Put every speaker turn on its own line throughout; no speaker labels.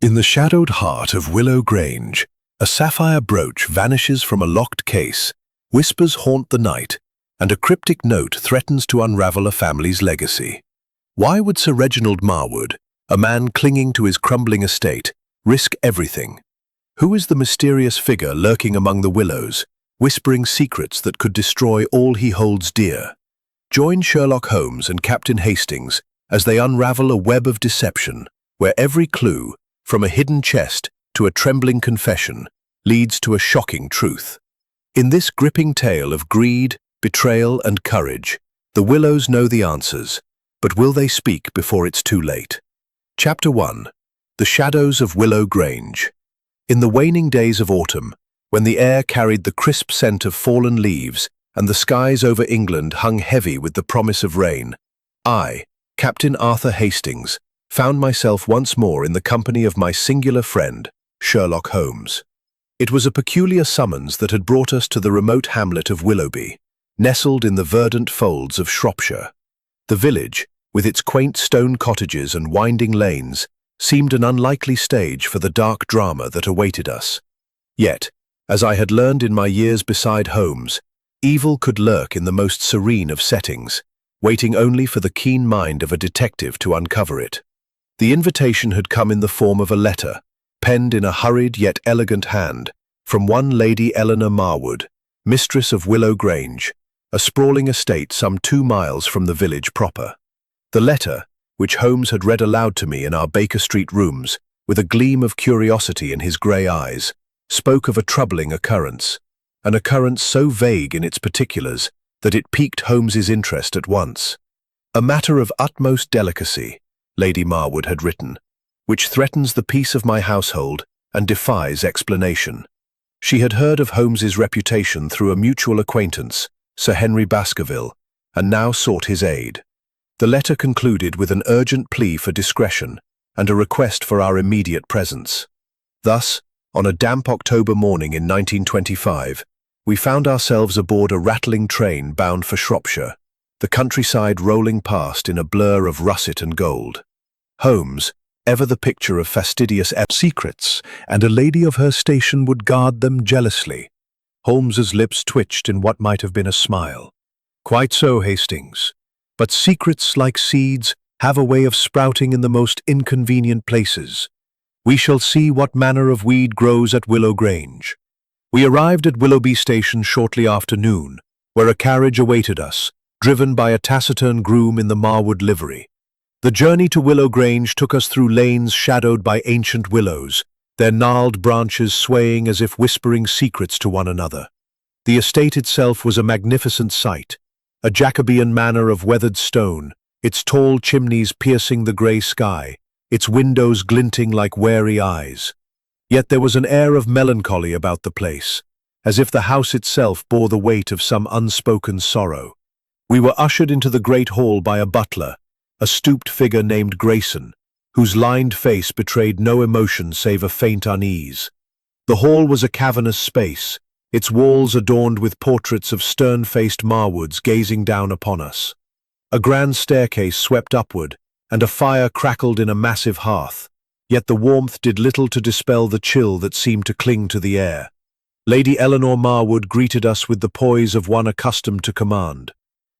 In the shadowed heart of Willow Grange, a sapphire brooch vanishes from a locked case, whispers haunt the night, and a cryptic note threatens to unravel a family's legacy. Why would Sir Reginald Marwood, a man clinging to his crumbling estate, risk everything? Who is the mysterious figure lurking among the willows, whispering secrets that could destroy all he holds dear? Join Sherlock Holmes and Captain Hastings as they unravel a web of deception, where every clue, from a hidden chest to a trembling confession, leads to a shocking truth. In this gripping tale of greed, betrayal, and courage, the Willows know the answers, but will they speak before it's too late? Chapter 1. The Shadows of Willow Grange. In the waning days of autumn, when the air carried the crisp scent of fallen leaves and the skies over England hung heavy with the promise of rain, I, Captain Arthur Hastings, found myself once more in the company of my singular friend, Sherlock Holmes. It was a peculiar summons that had brought us to the remote hamlet of Willoughby, nestled in the verdant folds of Shropshire. The village, with its quaint stone cottages and winding lanes, seemed an unlikely stage for the dark drama that awaited us. Yet, as I had learned in my years beside Holmes, evil could lurk in the most serene of settings, waiting only for the keen mind of a detective to uncover it. The invitation had come in the form of a letter, penned in a hurried yet elegant hand, from one Lady Eleanor Marwood, mistress of Willow Grange, a sprawling estate some 2 miles from the village proper. The letter, which Holmes had read aloud to me in our Baker Street rooms, with a gleam of curiosity in his grey eyes, spoke of a troubling occurrence, an occurrence so vague in its particulars that it piqued Holmes's interest at once. A matter of utmost delicacy, Lady Marwood had written, which threatens the peace of my household and defies explanation. She had heard of Holmes's reputation through a mutual acquaintance, Sir Henry Baskerville, and now sought his aid. The letter concluded with an urgent plea for discretion and a request for our immediate presence. Thus, on a damp October morning in 1925, we found ourselves aboard a rattling train bound for Shropshire, the countryside rolling past in a blur of russet and gold. Holmes, ever the picture of fastidious secrets, and a lady of her station would guard them jealously. Holmes's lips twitched in what might have been a smile. Quite so, Hastings. But secrets, like seeds, have a way of sprouting in the most inconvenient places. We shall see what manner of weed grows at Willow Grange. We arrived at Willoughby station shortly after noon, where a carriage awaited us, driven by a taciturn groom in the Marwood livery. The journey to Willow Grange took us through lanes shadowed by ancient willows, their gnarled branches swaying as if whispering secrets to one another. The estate itself was a magnificent sight, a Jacobean manor of weathered stone, its tall chimneys piercing the grey sky, its windows glinting like wary eyes. Yet there was an air of melancholy about the place, as if the house itself bore the weight of some unspoken sorrow. We were ushered into the great hall by a butler, a stooped figure named Grayson, whose lined face betrayed no emotion save a faint unease. The hall was a cavernous space, its walls adorned with portraits of stern-faced Marwoods gazing down upon us. A grand staircase swept upward, and a fire crackled in a massive hearth, yet the warmth did little to dispel the chill that seemed to cling to the air. Lady Eleanor Marwood greeted us with the poise of one accustomed to command.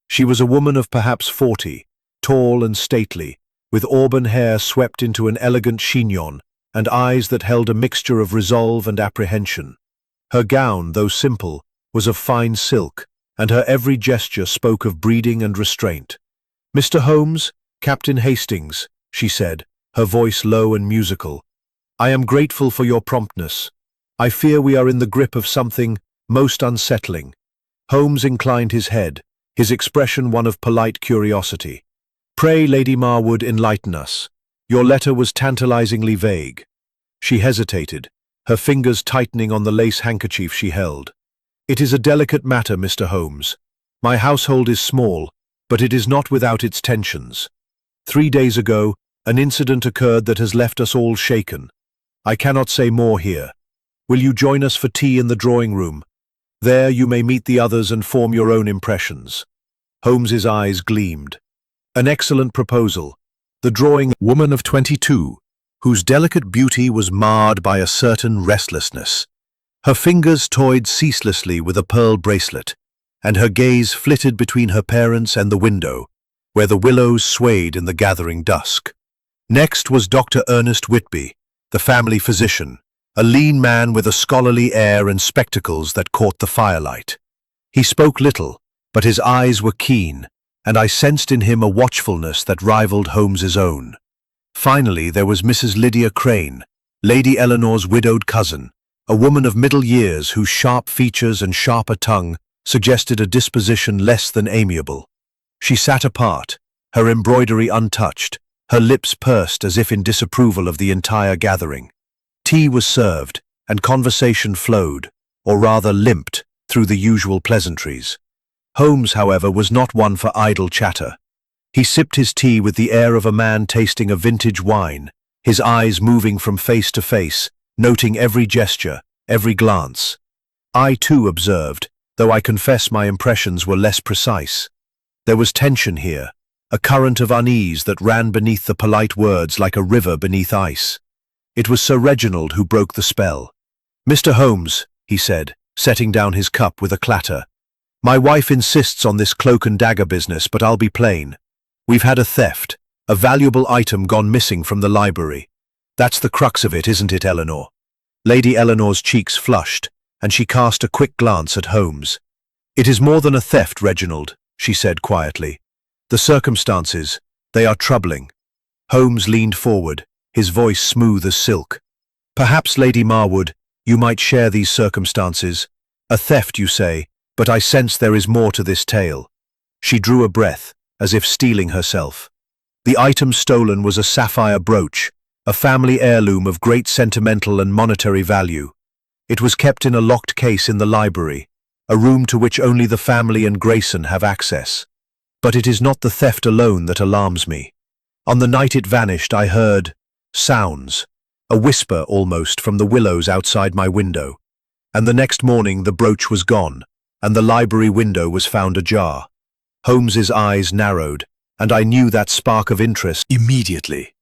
She was a woman of perhaps 40, tall and stately, with auburn hair swept into an elegant chignon, and eyes that held a mixture of resolve and apprehension. Her gown, though simple, was of fine silk, and her every gesture spoke of breeding and restraint. "Mr. Holmes, Captain Hastings," she said, her voice low and musical, "I am grateful for your promptness. I fear we are in the grip of something most unsettling." Holmes inclined his head, his expression one of polite curiosity. "Pray, Lady Marwood, enlighten us. Your letter was tantalizingly vague." She hesitated, her fingers tightening on the lace handkerchief she held. "It is a delicate matter, Mr. Holmes. My household is small, but it is not without its tensions. 3 days ago, an incident occurred that has left us all shaken. I cannot say more here. Will you join us for tea in the drawing room? There you may meet the others and form your own impressions." Holmes's eyes gleamed. "An excellent proposal. The drawing woman of 22, whose delicate beauty was marred by a certain restlessness. Her fingers toyed ceaselessly with a pearl bracelet, and her gaze flitted between her parents and the window, where the willows swayed in the gathering dusk. Next was Dr. Ernest Whitby, the family physician, a lean man with a scholarly air and spectacles that caught the firelight. He spoke little, but his eyes were keen, and I sensed in him a watchfulness that rivaled Holmes's own. Finally, there was Mrs. Lydia Crane, Lady Eleanor's widowed cousin, a woman of middle years whose sharp features and sharper tongue suggested a disposition less than amiable. She sat apart, her embroidery untouched, her lips pursed as if in disapproval of the entire gathering. Tea was served, and conversation flowed, or rather limped, through the usual pleasantries. Holmes, however, was not one for idle chatter. He sipped his tea with the air of a man tasting a vintage wine, his eyes moving from face to face, noting every gesture, every glance. I too observed, though I confess my impressions were less precise. There was tension here, a current of unease that ran beneath the polite words like a river beneath ice. It was Sir Reginald who broke the spell. "Mr. Holmes," he said, setting down his cup with a clatter, "my wife insists on this cloak and dagger business, but I'll be plain. We've had a theft, a valuable item gone missing from the library. That's the crux of it, isn't it, Eleanor?" Lady Eleanor's cheeks flushed, and she cast a quick glance at Holmes. "It is more than a theft, Reginald," she said quietly. "The circumstances, they are troubling." Holmes leaned forward, his voice smooth as silk. "Perhaps, Lady Marwood, you might share these circumstances. A theft, you say, but I sense there is more to this tale." She drew a breath, as if steeling herself. The item stolen was a sapphire brooch, a family heirloom of great sentimental and monetary value. It was kept in a locked case in the library, a room to which only the family and Grayson have access. But it is not the theft alone that alarms me. On the night it vanished, I heard sounds, a whisper almost from the willows outside my window. And the next morning the brooch was gone, and the library window was found ajar. Holmes's eyes narrowed, and I knew that spark of interest immediately.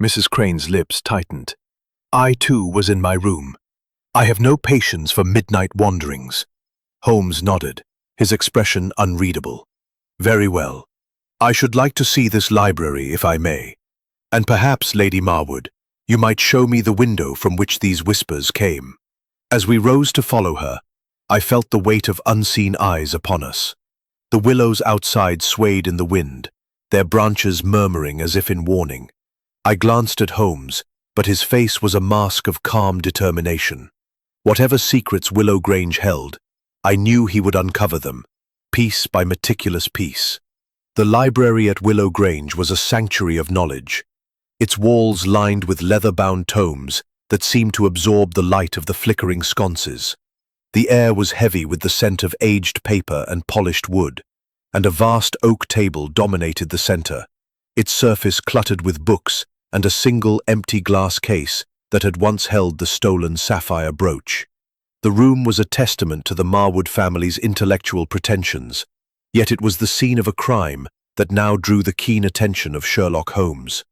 Mrs. Crane's lips tightened. I too was in my room. I have no patience for midnight wanderings. Holmes nodded, his expression unreadable. "Very well. I should like to see this library, if I may. And perhaps, Lady Marwood, you might show me the window from which these whispers came." As we rose to follow her, I felt the weight of unseen eyes upon us. The willows outside swayed in the wind, their branches murmuring as if in warning. I glanced at Holmes, but his face was a mask of calm determination. Whatever secrets Willow Grange held, I knew he would uncover them, piece by meticulous piece. The library at Willow Grange was a sanctuary of knowledge, its walls lined with leather-bound tomes that seemed to absorb the light of the flickering sconces. The air was heavy with the scent of aged paper and polished wood, and a vast oak table dominated the center, its surface cluttered with books and a single empty glass case that had once held the stolen sapphire brooch. The room was a testament to the Marwood family's intellectual pretensions, yet it was the scene of a crime that now drew the keen attention of Sherlock Holmes.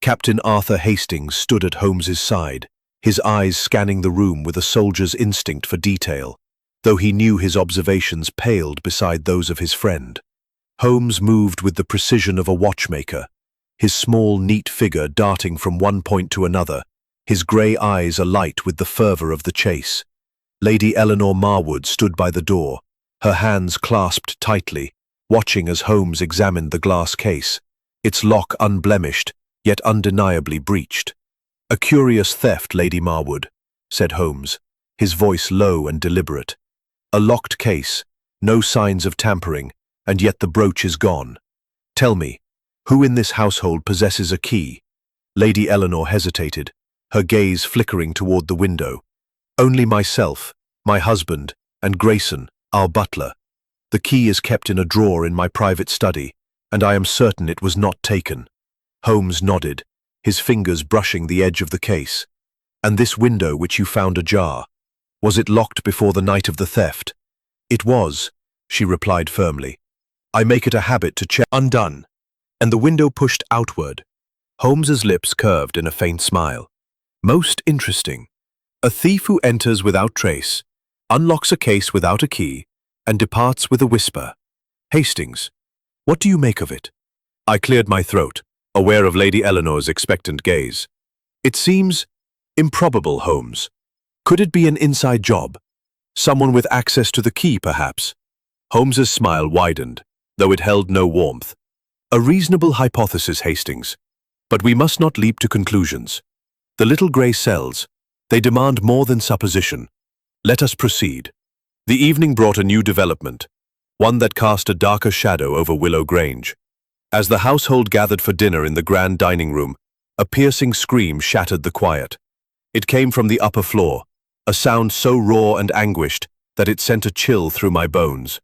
Captain Arthur Hastings stood at Holmes's side, his eyes scanning the room with a soldier's instinct for detail, though he knew his observations paled beside those of his friend. Holmes moved with the precision of a watchmaker, his small, neat figure darting from one point to another, his grey eyes alight with the fervour of the chase. Lady Eleanor Marwood stood by the door, her hands clasped tightly, watching as Holmes examined the glass case, its lock unblemished, yet undeniably breached. "A curious theft, Lady Marwood," said Holmes, his voice low and deliberate. "A locked case, no signs of tampering, and yet the brooch is gone. Tell me, who in this household possesses a key?" Lady Eleanor hesitated, her gaze flickering toward the window. "Only myself, my husband, and Grayson, our butler. The key is kept in a drawer in my private study, and I am certain it was not taken." Holmes nodded, his fingers brushing the edge of the case. "And this window which you found ajar, was it locked before the night of the theft?" "It was," she replied firmly. "I make it a habit to check." Undone, and the window pushed outward. Holmes's lips curved in a faint smile. Most interesting. A thief who enters without trace, unlocks a case without a key, and departs with a whisper. Hastings, what do you make of it? I cleared my throat, aware of Lady Eleanor's expectant gaze. It seems improbable, Holmes. Could it be an inside job? Someone with access to the key, perhaps? Holmes's smile widened, though it held no warmth. A reasonable hypothesis, Hastings. But we must not leap to conclusions. The little grey cells, they demand more than supposition. Let us proceed. The evening brought a new development, one that cast a darker shadow over Willow Grange. As the household gathered for dinner in the grand dining room, a piercing scream shattered the quiet. It came from the upper floor, a sound so raw and anguished that it sent a chill through my bones.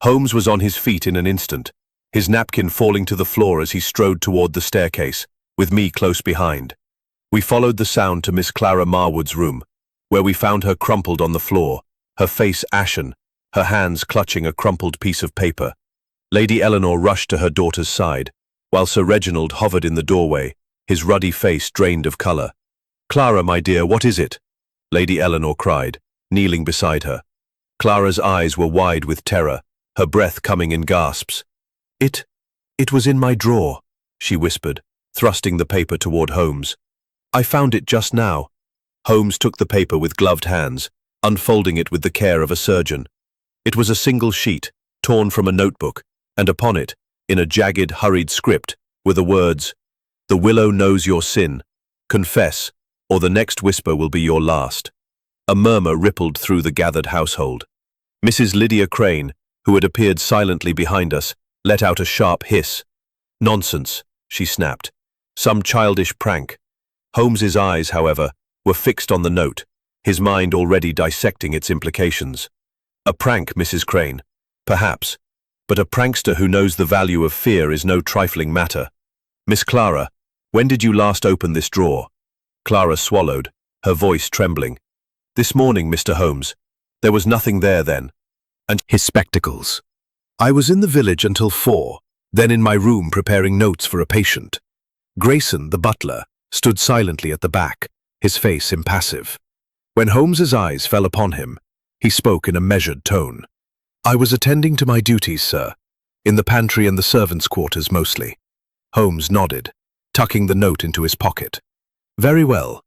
Holmes was on his feet in an instant, his napkin falling to the floor as he strode toward the staircase, with me close behind. We followed the sound to Miss Clara Marwood's room, where we found her crumpled on the floor, her face ashen, her hands clutching a crumpled piece of paper. Lady Eleanor rushed to her daughter's side, while Sir Reginald hovered in the doorway, his ruddy face drained of colour. "Clara, my dear, what is it?" Lady Eleanor cried, kneeling beside her. Clara's eyes were wide with terror, her breath coming in gasps. It was in my drawer," she whispered, thrusting the paper toward Holmes. "I found it just now." Holmes took the paper with gloved hands, unfolding it with the care of a surgeon. It was a single sheet, torn from a notebook, and upon it, in a jagged, hurried script, were the words, "The Willow knows your sin. Confess, or the next whisper will be your last." A murmur rippled through the gathered household. Mrs. Lydia Crane, who had appeared silently behind us, let out a sharp hiss. "Nonsense," she snapped. "Some childish prank." Holmes's eyes, however, were fixed on the note, his mind already dissecting its implications. "A prank, Mrs. Crane. Perhaps. But a prankster who knows the value of fear is no trifling matter. Miss Clara, when did you last open this drawer?" Clara swallowed, her voice trembling. "This morning, Mr. Holmes. There was nothing there then." And his spectacles. "I was in the village until 4, then in my room preparing notes for a patient." Grayson, the butler, stood silently at the back, his face impassive. When Holmes's eyes fell upon him, he spoke in a measured tone. "I was attending to my duties, sir, in the pantry and the servants' quarters mostly." Holmes nodded, tucking the note into his pocket. "Very well.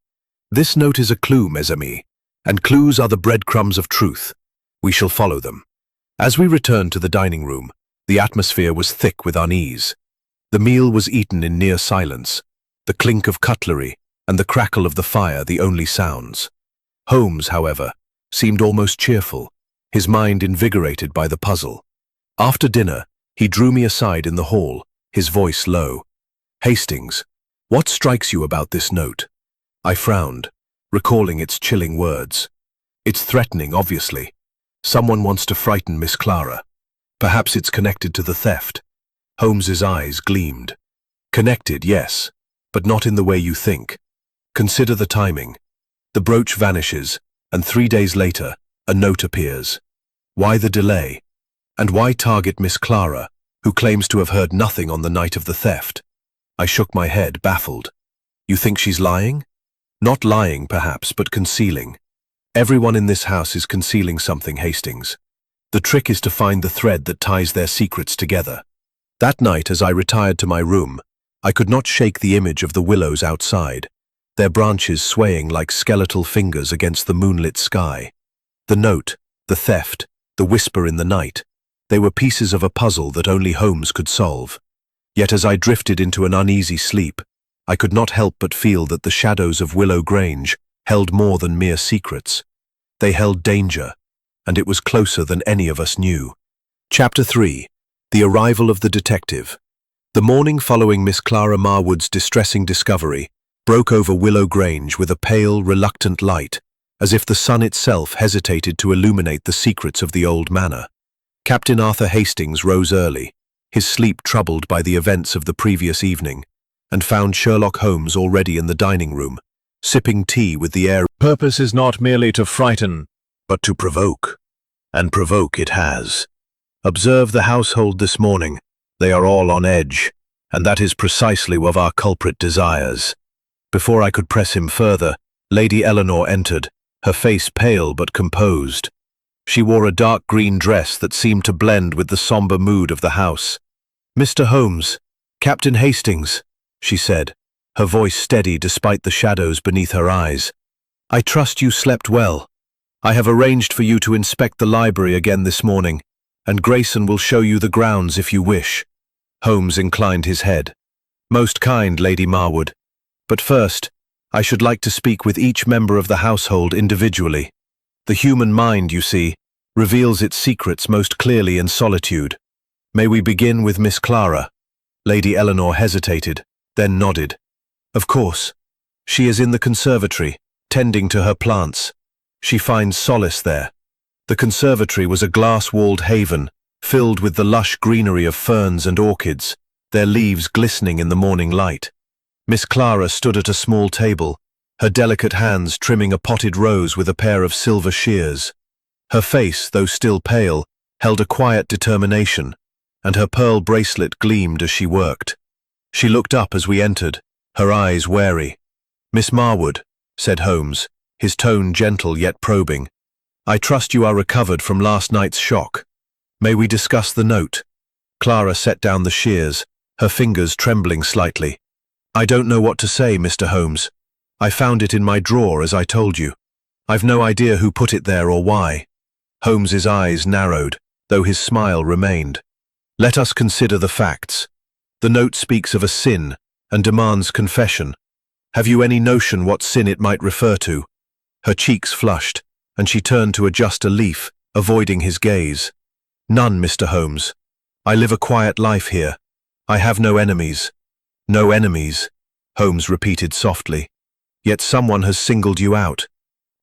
This note is a clue, mes amis, and clues are the breadcrumbs of truth. We shall follow them." As we returned to the dining room, the atmosphere was thick with unease. The meal was eaten in near silence, the clink of cutlery and the crackle of the fire the only sounds. Holmes, however, seemed almost cheerful, his mind invigorated by the puzzle. After dinner, he drew me aside in the hall, his voice low. "Hastings, what strikes you about this note?" I frowned, recalling its chilling words. "It's threatening, obviously. Someone wants to frighten Miss Clara. Perhaps it's connected to the theft." Holmes's eyes gleamed. "Connected, yes, but not in the way you think. Consider the timing. The brooch vanishes, and 3 days later, a note appears. Why the delay? And why target Miss Clara, who claims to have heard nothing on the night of the theft?" I shook my head, baffled. "You think she's lying?" "Not lying, perhaps, but concealing. Everyone in this house is concealing something, Hastings. The trick is to find the thread that ties their secrets together." That night, as I retired to my room, I could not shake the image of the willows outside, their branches swaying like skeletal fingers against the moonlit sky. The note, the theft, the whisper in the night, they were pieces of a puzzle that only Holmes could solve. Yet as I drifted into an uneasy sleep, I could not help but feel that the shadows of Willow Grange held more than mere secrets. They held danger, and it was closer than any of us knew. Chapter 3. The Arrival of the Detective. The morning following Miss Clara Marwood's distressing discovery broke over Willow Grange with a pale, reluctant light, as if the sun itself hesitated to illuminate the secrets of the old manor. Captain Arthur Hastings rose early, his sleep troubled by the events of the previous evening, and found Sherlock Holmes already in the dining room, sipping tea with the air. "Purpose is not merely to frighten, but to provoke. And provoke it has. Observe the household this morning. They are all on edge, and that is precisely what our culprit desires." Before I could press him further, Lady Eleanor entered, her face pale but composed. She wore a dark green dress that seemed to blend with the somber mood of the house. "Mr. Holmes, Captain Hastings," she said, her voice steady despite the shadows beneath her eyes. "I trust you slept well. I have arranged for you to inspect the library again this morning, and Grayson will show you the grounds if you wish." Holmes inclined his head. "Most kind, Lady Marwood. But first, I should like to speak with each member of the household individually. The human mind, you see, reveals its secrets most clearly in solitude. May we begin with Miss Clara?" Lady Eleanor hesitated, then nodded. "Of course. She is in the conservatory, tending to her plants. She finds solace there." The conservatory was a glass-walled haven, filled with the lush greenery of ferns and orchids, their leaves glistening in the morning light. Miss Clara stood at a small table, her delicate hands trimming a potted rose with a pair of silver shears. Her face, though still pale, held a quiet determination, and her pearl bracelet gleamed as she worked. She looked up as we entered, her eyes wary. "Miss Marwood," said Holmes, his tone gentle yet probing, "I trust you are recovered from last night's shock. May we discuss the note?" Clara set down the shears, her fingers trembling slightly. "I don't know what to say, Mr. Holmes. I found it in my drawer, as I told you. I've no idea who put it there or why." Holmes's eyes narrowed, though his smile remained. "Let us consider the facts. The note speaks of a sin and demands confession. Have you any notion what sin it might refer to?" Her cheeks flushed, and she turned to adjust a leaf, avoiding his gaze. "None, Mr. Holmes. I live a quiet life here. I have no enemies." "No enemies," Holmes repeated softly. "Yet someone has singled you out.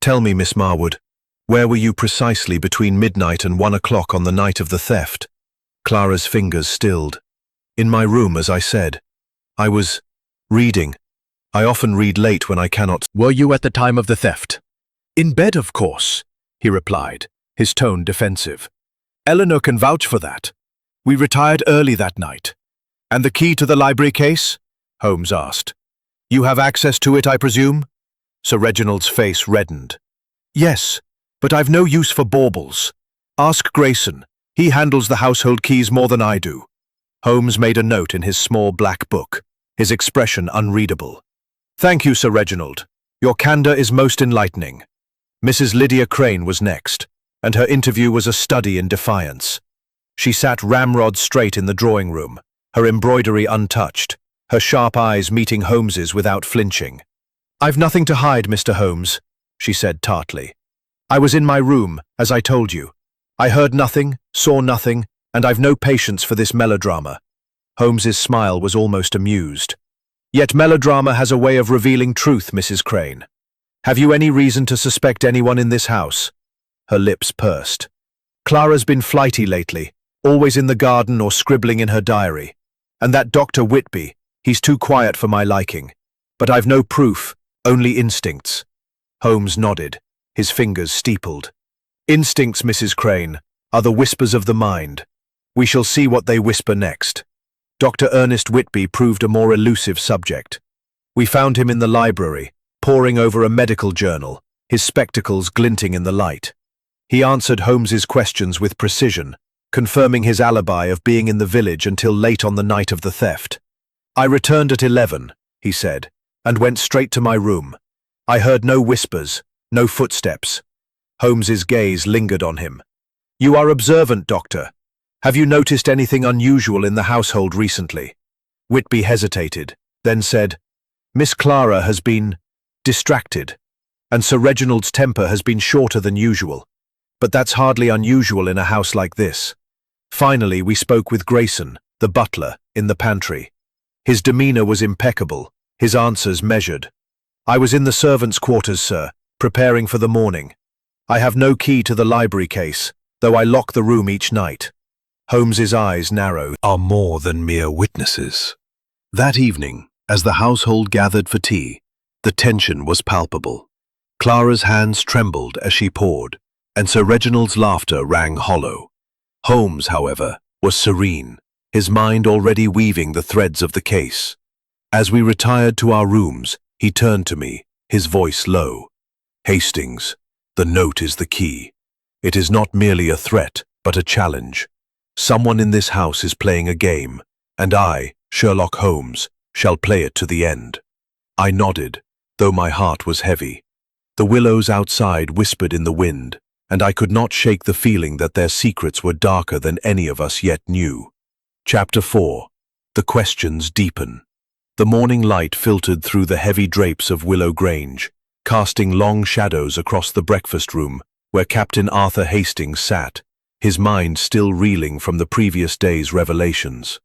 Tell me, Miss Marwood, where were you precisely between midnight and 1 o'clock on the night of the theft?" Clara's fingers stilled. "In my room, as I said. I was reading. I often read late when I cannot."
"Were you at the time of the theft?" "In bed, of course," he replied, his tone defensive. "Eleanor can vouch for that. We retired early that night." "And the key to the library case?" Holmes asked. "You have access to it, I presume?" Sir Reginald's face reddened. "Yes, but I've no use for baubles. Ask Grayson. He handles the household keys more than I do." Holmes made a note in his small black book, his expression unreadable. "Thank you, Sir Reginald. Your candor is most enlightening." Mrs. Lydia Crane was next, and her interview was a study in defiance. She sat ramrod straight in the drawing room, her embroidery untouched, her sharp eyes meeting Holmes's without flinching. "I've nothing to hide, Mr. Holmes," she said tartly. "I was in my room, as I told you. I heard nothing, saw nothing, and I've no patience for this melodrama." Holmes's smile was almost amused. "Yet melodrama has a way of revealing truth, Mrs. Crane. Have you any reason to suspect anyone in this house?" Her lips pursed. "Clara's been flighty lately, always in the garden or scribbling in her diary. And that Dr. Whitby, he's too quiet for my liking. But I've no proof, only instincts." Holmes nodded, his fingers steepled. "Instincts, Mrs. Crane, are the whispers of the mind. We shall see what they whisper next." Dr. Ernest Whitby proved a more elusive subject. We found him in the library, poring over a medical journal, his spectacles glinting in the light. He answered Holmes's questions with precision, confirming his alibi of being in the village until late on the night of the theft. "I returned at 11, he said, "and went straight to my room. I heard no whispers, no footsteps." Holmes's gaze lingered on him. "You are observant, Doctor. Have you noticed anything unusual in the household recently?" Whitby hesitated, then said, "Miss Clara has been distracted, and Sir Reginald's temper has been shorter than usual. But that's hardly unusual in a house like this." Finally, we spoke with Grayson, the butler, in the pantry. His demeanor was impeccable, his answers measured. "I was in the servants' quarters, sir, preparing for the morning. I have no key to the library case, though I lock the room each night." Holmes's eyes narrowed. "Are more than mere witnesses." That evening, as the household gathered for tea, the tension was palpable. Clara's hands trembled as she poured, and Sir Reginald's laughter rang hollow. Holmes, however, was serene, his mind already weaving the threads of the case. As we retired to our rooms, he turned to me,
his voice low. "Hastings, the note is the key. It is not merely a threat, but a challenge. Someone in this house is playing a game, and I, Sherlock Holmes, shall play it to the end." I nodded, though my heart was heavy. The willows outside whispered in the wind, and I could not shake the feeling that their secrets were darker than any of us yet knew. Chapter 4. The questions deepen. The morning light filtered through the heavy drapes of Willow Grange, casting long shadows across the breakfast room where Captain Arthur Hastings sat, his mind still reeling from the previous day's revelations.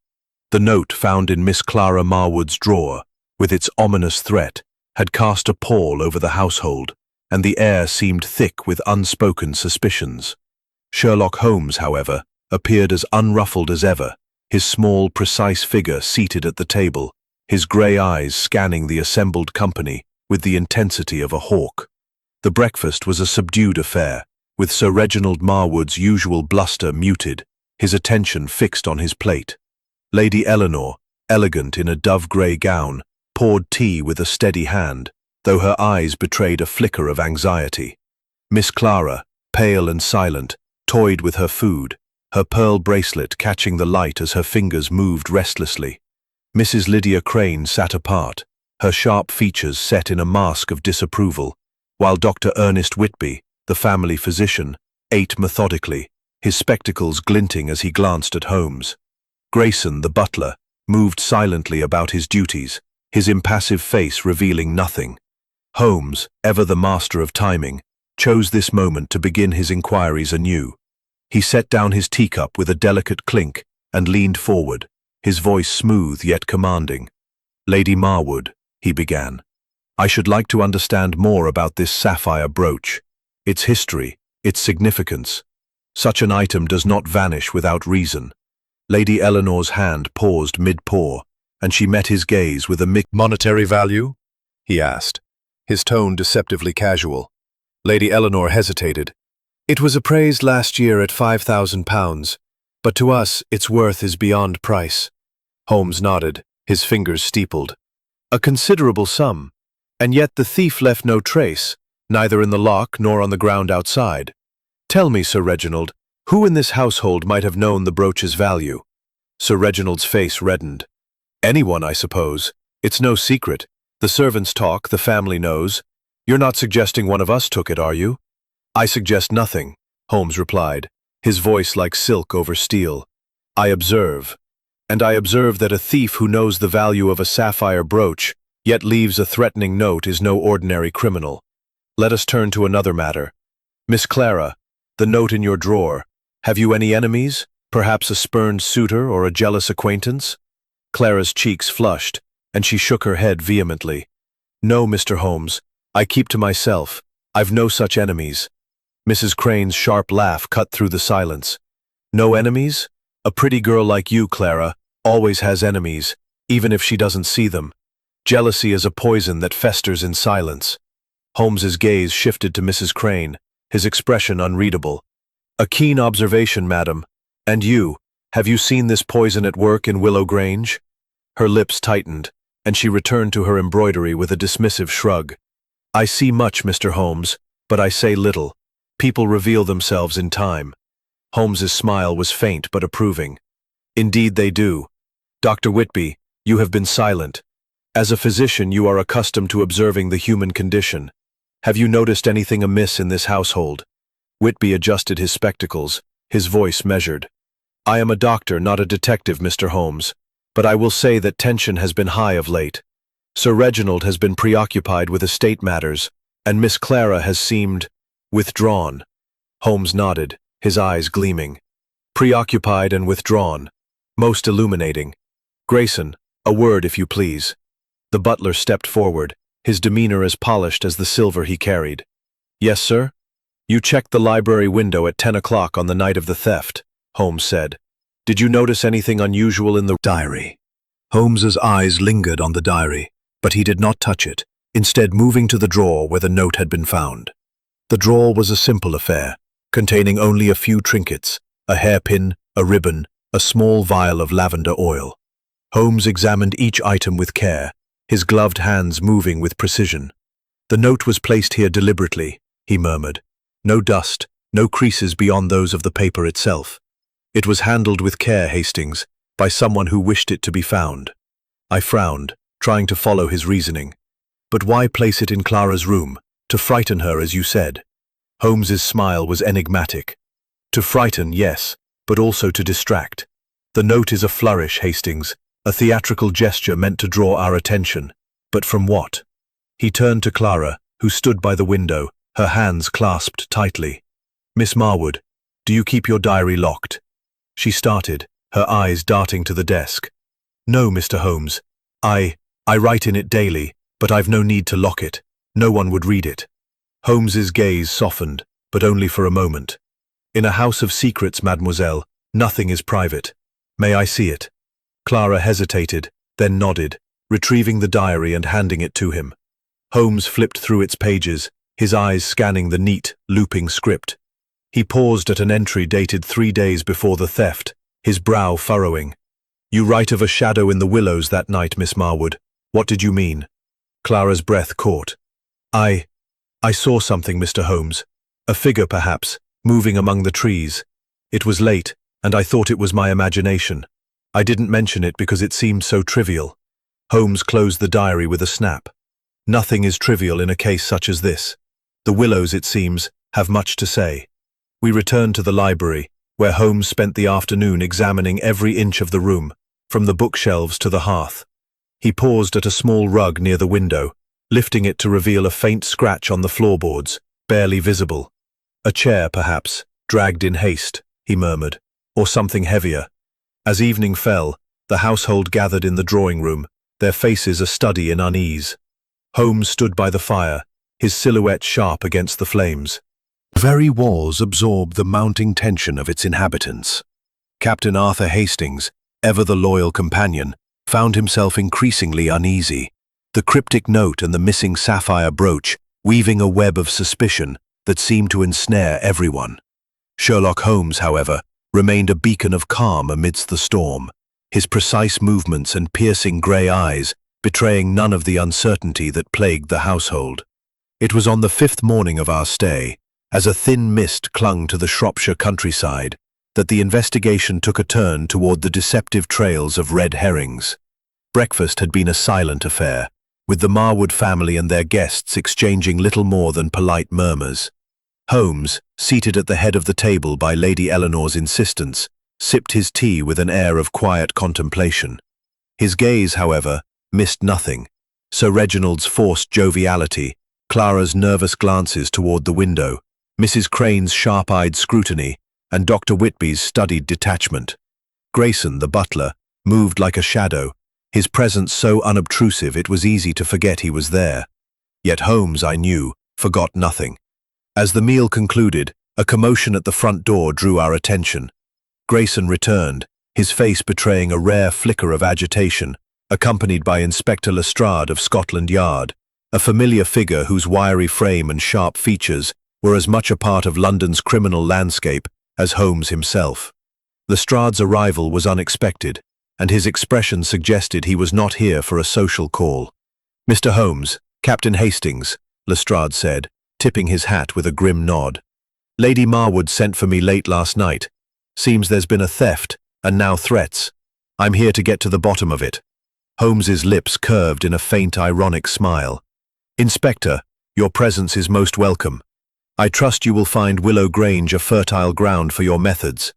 The note found in Miss Clara Marwood's drawer, with its ominous threat, had cast a pall over the household, and the air seemed thick with unspoken suspicions. Sherlock Holmes, however, appeared as unruffled as ever, his small, precise figure seated at the table, his grey eyes scanning the assembled company with the intensity of a hawk. The breakfast was a subdued affair, with Sir Reginald Marwood's usual bluster muted, his attention fixed on his plate. Lady Eleanor, elegant in a dove-grey gown, poured tea with a steady hand, though her eyes betrayed a flicker of anxiety. Miss Clara, pale and silent, toyed with her food, her pearl bracelet catching the light as her fingers moved restlessly. Mrs. Lydia Crane sat apart, her sharp features set in a mask of disapproval, while Dr. Ernest Whitby, the family physician, ate methodically, his spectacles glinting as he glanced at Holmes. Grayson, the butler, moved silently about his duties, his impassive face revealing nothing. Holmes, ever the master of timing, chose this moment to begin his inquiries anew. He set down his teacup with a delicate clink and leaned forward, his voice smooth yet commanding. "Lady Marwood," he began, "I should like to understand more about this sapphire brooch, its history, its significance. Such an item does not vanish without reason." Lady Eleanor's hand paused mid-pour, and she met his gaze with a mixed
"Monetary value?" he asked, his tone deceptively casual. Lady Eleanor hesitated. "It was appraised last year at £5,000, but to us its worth is beyond price." Holmes nodded, his fingers steepled. "A considerable sum, and yet the thief left no trace, neither in the lock nor on the ground outside. Tell me, Sir Reginald, who in this household might have known the brooch's value?" Sir Reginald's face reddened. "Anyone, I suppose. It's no secret. The servants talk, the family knows. You're not suggesting one of us took it, are you?" "I suggest nothing," Holmes replied, his voice like silk over steel. "I observe. And I observe that a thief who knows the value of a sapphire brooch, yet leaves a threatening note, is no ordinary criminal. Let us turn to another matter. Miss Clara, the note in your drawer, have you any enemies? Perhaps a spurned suitor or a jealous acquaintance?" Clara's cheeks flushed, and she shook her head vehemently. "No, Mr. Holmes, I keep to myself. I've no such enemies." Mrs. Crane's sharp laugh cut through the silence. "No enemies? A pretty girl like you, Clara, always has enemies, even if she doesn't see them. Jealousy is a poison that festers in silence." Holmes's gaze shifted to Mrs. Crane, his expression unreadable. "A keen observation, madam. And you, have you seen this poison at work in Willow Grange?" Her lips tightened, and she returned to her embroidery with a dismissive shrug. "I see much, Mr. Holmes, but I say little. People reveal themselves in time." Holmes's smile was faint but approving. "Indeed they do. Dr. Whitby, you have been silent. As a physician, you are accustomed to observing the human condition. Have you noticed anything amiss in this household?" Whitby adjusted his spectacles, his voice measured. "I am a doctor, not a detective, Mr. Holmes, but I will say that tension has been high of late. Sir Reginald has been preoccupied with estate matters, and Miss Clara has seemed withdrawn." Holmes nodded, his eyes gleaming. "Preoccupied and withdrawn. Most illuminating. Grayson, a word if you please." The butler stepped forward, his demeanor as polished as the silver he carried. "Yes, sir?" "You checked the library window at 10 o'clock on the night of the theft," Holmes said. "Did you notice anything unusual in the diary?" Holmes's eyes lingered on the diary, but he did not touch it, instead moving to the drawer where the note had been found. The drawer was a simple affair, containing only a few trinkets, a hairpin, a ribbon, a small vial of lavender oil. Holmes examined each item with care, his gloved hands moving with precision. "The note was placed here deliberately," he murmured. "No dust, no creases beyond those of the paper itself. It was handled with care, Hastings, by someone who wished it to be found." I frowned, trying to follow his reasoning. "But why place it in Clara's room? To frighten her, as you said." Holmes's smile was enigmatic. "To frighten, yes, but also to distract. The note is a flourish, Hastings, a theatrical gesture meant to draw our attention. But from what?" He turned to Clara, who stood by the window, her hands clasped tightly. "Miss Marwood, do you keep your diary locked?" She started, her eyes darting to the desk. "No, Mr. Holmes. I write in it daily, but I've no need to lock it. No one would read it." Holmes's gaze softened, but only for a moment. "In a house of secrets, mademoiselle, nothing is private. May I see it?" Clara hesitated, then nodded, retrieving the diary and handing it to him. Holmes flipped through its pages, his eyes scanning the neat, looping script. He paused at an entry dated 3 days before the theft, his brow furrowing. "You write of a shadow in the willows that night, Miss Marwood. What did you mean?" Clara's breath caught. I saw something, Mr. Holmes. A figure, perhaps, moving among the trees. It was late, and I thought it was my imagination. I didn't mention it because it seemed so trivial." Holmes closed the diary with a snap. "Nothing is trivial in a case such as this. The willows, it seems, have much to say." We returned to the library, where Holmes spent the afternoon examining every inch of the room, from the bookshelves to the hearth. He paused at a small rug near the window, lifting it to reveal a faint scratch on the floorboards, barely visible. "A chair, perhaps, dragged in haste," he murmured, "or something heavier." As evening fell, the household gathered in the drawing room, their faces a study in unease. Holmes stood by the fire, his silhouette sharp against the flames.
The very walls absorbed the mounting tension of its inhabitants. Captain Arthur Hastings, ever the loyal companion, found himself increasingly uneasy, the cryptic note and the missing sapphire brooch weaving a web of suspicion that seemed to ensnare everyone. Sherlock Holmes, however, remained a beacon of calm amidst the storm, his precise movements and piercing grey eyes betraying none of the uncertainty that plagued the household. It was on the 5th morning of our stay, as a thin mist clung to the Shropshire countryside, that the investigation took a turn toward the deceptive trails of red herrings. Breakfast had been a silent affair, with the Marwood family and their guests exchanging little more than polite murmurs. Holmes, seated at the head of the table by Lady Eleanor's insistence, sipped his tea with an air of quiet contemplation. His gaze, however, missed nothing: Sir Reginald's forced joviality, Clara's nervous glances toward the window, Mrs. Crane's sharp-eyed scrutiny, and Dr. Whitby's studied detachment. Grayson, the butler, moved like a shadow, his presence so unobtrusive it was easy to forget he was there. Yet Holmes, I knew, forgot nothing. As the meal concluded, a commotion at the front door drew our attention. Grayson returned, his face betraying a rare flicker of agitation, accompanied by Inspector Lestrade of Scotland Yard, a familiar figure whose wiry frame and sharp features were as much a part of London's criminal landscape as Holmes himself. Lestrade's arrival was unexpected, and his expression suggested he was not here for a social call. "Mr. Holmes, Captain Hastings," Lestrade said, tipping his hat with a grim nod. "Lady Marwood sent for me late last night. Seems there's been a theft, and now threats. I'm here to get to the bottom of it." Holmes's lips curved in a faint ironic smile. "Inspector, your presence is most welcome. I trust you will find Willow Grange a fertile ground for your methods.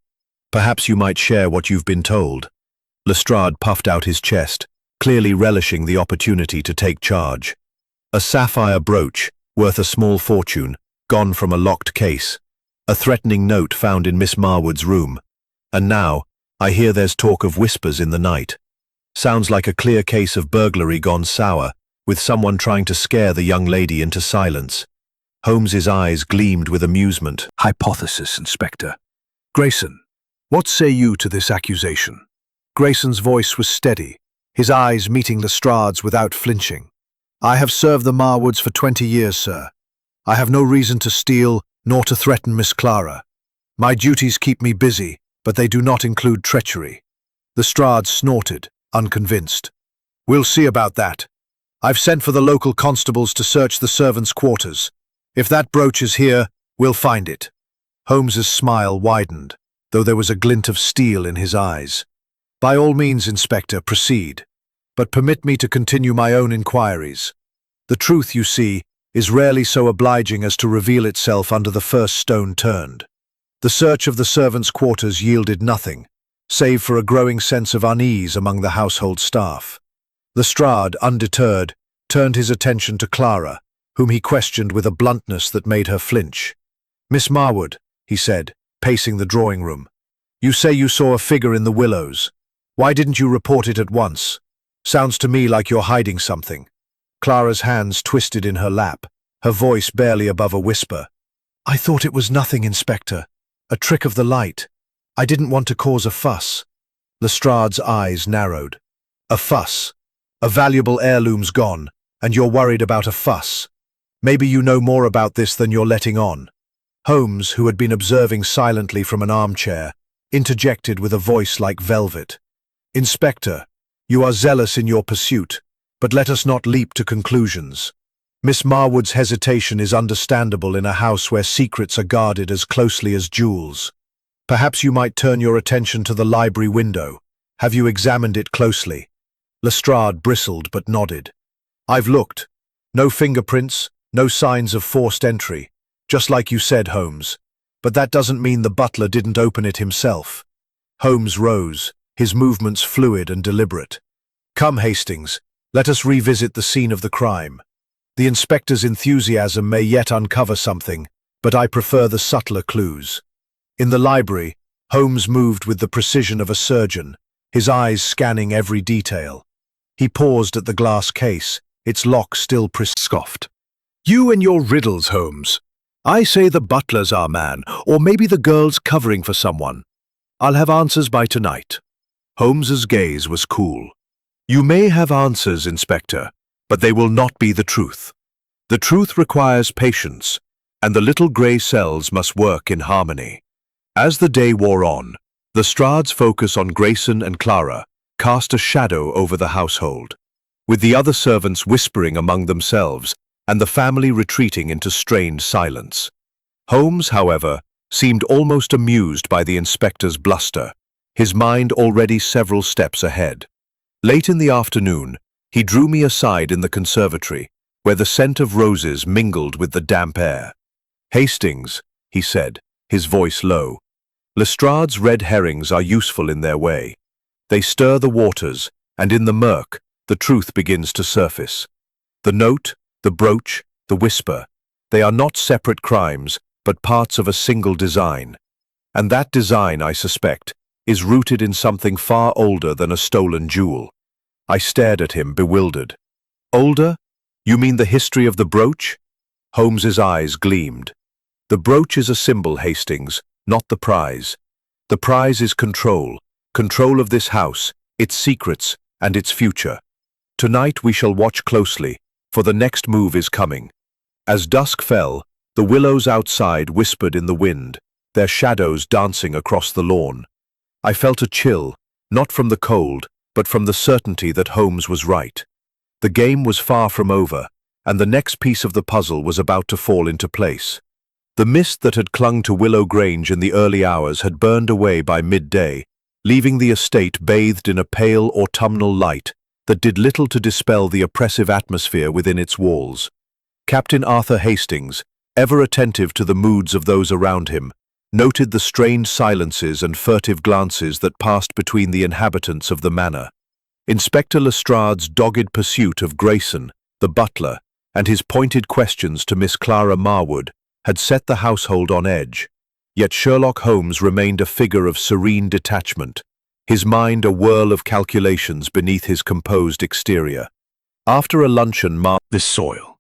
Perhaps you might share what you've been told." Lestrade puffed out his chest, clearly relishing the opportunity to take charge. "A sapphire brooch, worth a small fortune, gone from a locked case. A threatening note found in Miss Marwood's room. And now, I hear there's talk of whispers in the night. Sounds like a clear case of burglary gone sour, with someone trying to scare the young lady into silence." Holmes's eyes gleamed with amusement.
"Hypothesis, Inspector. Grayson, what say you to this accusation?" Grayson's voice was steady, his eyes meeting Lestrade's without flinching. "I have served the Marwoods for 20 years, sir. I have no reason to steal nor to threaten Miss Clara. My duties keep me busy, but they do not include treachery." Lestrade snorted, unconvinced. "We'll see about that. I've sent for the local constables to search the servants' quarters. If that brooch is here, we'll find it." Holmes's smile widened, though there was a glint of steel in his eyes. "By all means, Inspector, proceed. But permit me to continue my own inquiries. The truth, you see, is rarely so obliging as to reveal itself under the first stone turned." The search of the servants' quarters yielded nothing, save for a growing sense of unease among the household staff. Lestrade, undeterred, turned his attention to Clara, whom he questioned with a bluntness that made her flinch. "Miss Marwood," he said, pacing the drawing room, "you say you saw a figure in the willows. Why didn't you report it at once? Sounds to me like you're hiding something." Clara's hands twisted in her lap, her voice barely above a whisper. "I thought it was nothing, Inspector. A trick of the light. I didn't want to cause a fuss." Lestrade's eyes narrowed. "A fuss? A valuable heirloom's gone, and you're worried about a fuss. Maybe you know more about this than you're letting on." Holmes, who had been observing silently from an armchair, interjected with a voice like velvet. "Inspector, you are zealous in your pursuit, but let us not leap to conclusions. Miss Marwood's hesitation is understandable in a house where secrets are guarded as closely as jewels. Perhaps you might turn your attention to the library window. Have you examined it closely?" Lestrade bristled but nodded. "I've looked. No fingerprints, no signs of forced entry. Just like you said, Holmes. But that doesn't mean the butler didn't open it himself." Holmes rose, his movements fluid and deliberate. "Come, Hastings, let us revisit the scene of the crime. The inspector's enthusiasm may yet uncover something, but I prefer the subtler clues." In the library, Holmes moved with the precision of a surgeon, his eyes scanning every detail. He paused at the glass case, its lock still scoffed. "You and your riddles, Holmes. I say the butler's our man, or maybe the girl's covering for someone. I'll have answers by tonight." Holmes's gaze was cool. "You may have answers, Inspector, but they will not be the truth. The truth requires patience, and the little grey cells must work in harmony." As the day wore on, Lestrade's focus on Grayson and Clara cast a shadow over the household, with the other servants whispering among themselves and the family retreating into strained silence. Holmes, however, seemed almost amused by the inspector's bluster, his mind already several steps ahead. Late in the afternoon, he drew me aside in the conservatory, where the scent of roses mingled with the damp air. "Hastings," he said, his voice low, "Lestrade's red herrings are useful in their way. They stir the waters, and in the murk, the truth begins to surface. The note, the brooch, the whisper, they are not separate crimes, but parts of a single design. And that design, I suspect, is rooted in something far older than a stolen jewel." I stared at him, bewildered. "Older? You mean the history of the brooch?" Holmes's eyes gleamed. "The brooch is a symbol, Hastings, not the prize. The prize is control, control of this house, its secrets, and its future. Tonight we shall watch closely, for the next move is coming." As dusk fell, the willows outside whispered in the wind, their shadows dancing across the lawn. I felt a chill, not from the cold, but from the certainty that Holmes was right. The game was far from over, and the next piece of the puzzle was about to fall into place. The mist that had clung to Willow Grange in the early hours had burned away by midday, leaving the estate bathed in a pale autumnal light that did little to dispel the oppressive atmosphere within its walls. Captain Arthur Hastings, ever attentive to the moods of those around him, noted the strained silences and furtive glances that passed between the inhabitants of the manor. Inspector Lestrade's dogged pursuit of Grayson, the butler, and his pointed questions to Miss Clara Marwood had set the household on edge, yet Sherlock Holmes remained a figure of serene detachment, his mind a whirl of calculations beneath his composed exterior. After a luncheon this soil.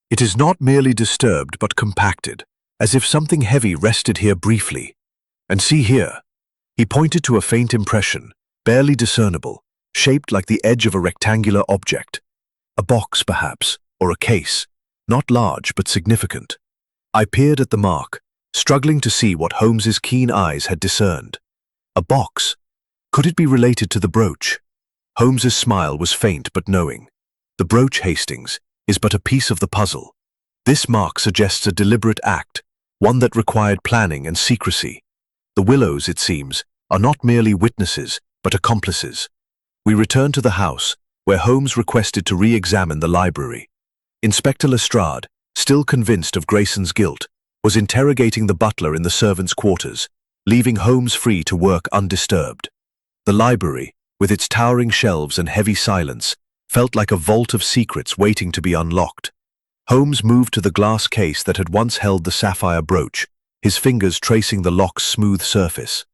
It is not merely disturbed but compacted, as if something heavy rested here briefly. And see here. He pointed to a faint impression, barely discernible, shaped like the edge of a rectangular object. A box, perhaps, or a case, not large but significant. I peered at the mark, struggling to see what Holmes's keen eyes had discerned. A box. Could it be related to the brooch? Holmes's smile was faint but knowing.
The brooch, Hastings, is but a piece of the puzzle. This mark suggests a deliberate act, one that required planning and secrecy. The Willows, it seems, are not merely witnesses, but accomplices. We return to the house, where Holmes requested to re-examine the library. Inspector Lestrade, still convinced of Grayson's guilt, was interrogating the butler in the servants' quarters, leaving Holmes free to work undisturbed. The library, with its towering shelves and heavy silence, felt like a vault of secrets waiting to be unlocked. Holmes moved to the glass case that had once held the sapphire brooch, his fingers tracing the lock's smooth surface.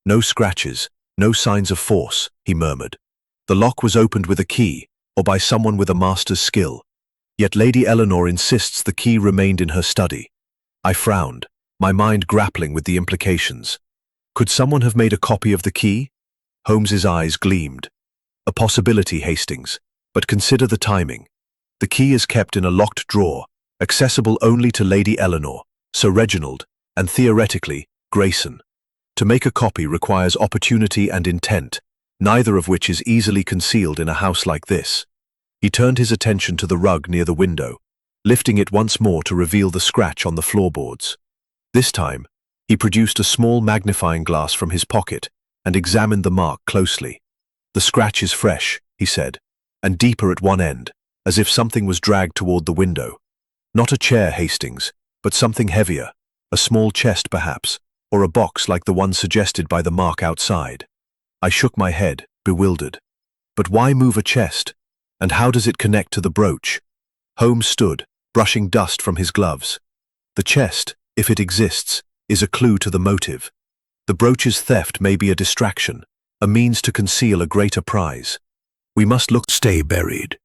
No scratches, no signs of force, he murmured. The lock was opened with a key, or by someone with a master's skill. Yet Lady Eleanor insists the key remained in her study. I frowned, my mind grappling with the implications. Could someone have made a copy of the key? Holmes's eyes gleamed. A possibility, Hastings, but consider the timing. The key is kept in a locked drawer, accessible only to Lady Eleanor, Sir Reginald, and theoretically, Grayson. To make a copy requires opportunity and intent, neither of which is easily concealed in a house like this. He turned his attention to the rug near the window, lifting it once more to reveal the scratch on the floorboards. This time, he produced a small magnifying glass from his pocket and examined the mark closely. The scratch is fresh, he said, and deeper at one end, as if something was dragged toward the window. Not a chair, Hastings, but something heavier, a small chest perhaps, or a box like the one suggested by the mark outside. I shook my head, bewildered. But why move a chest? And how does it connect to the brooch? Holmes stood, brushing dust from his gloves. The chest, if it exists, is a clue to the motive. The brooch's theft may be a distraction, a means to conceal a greater prize. We must look. Stay buried.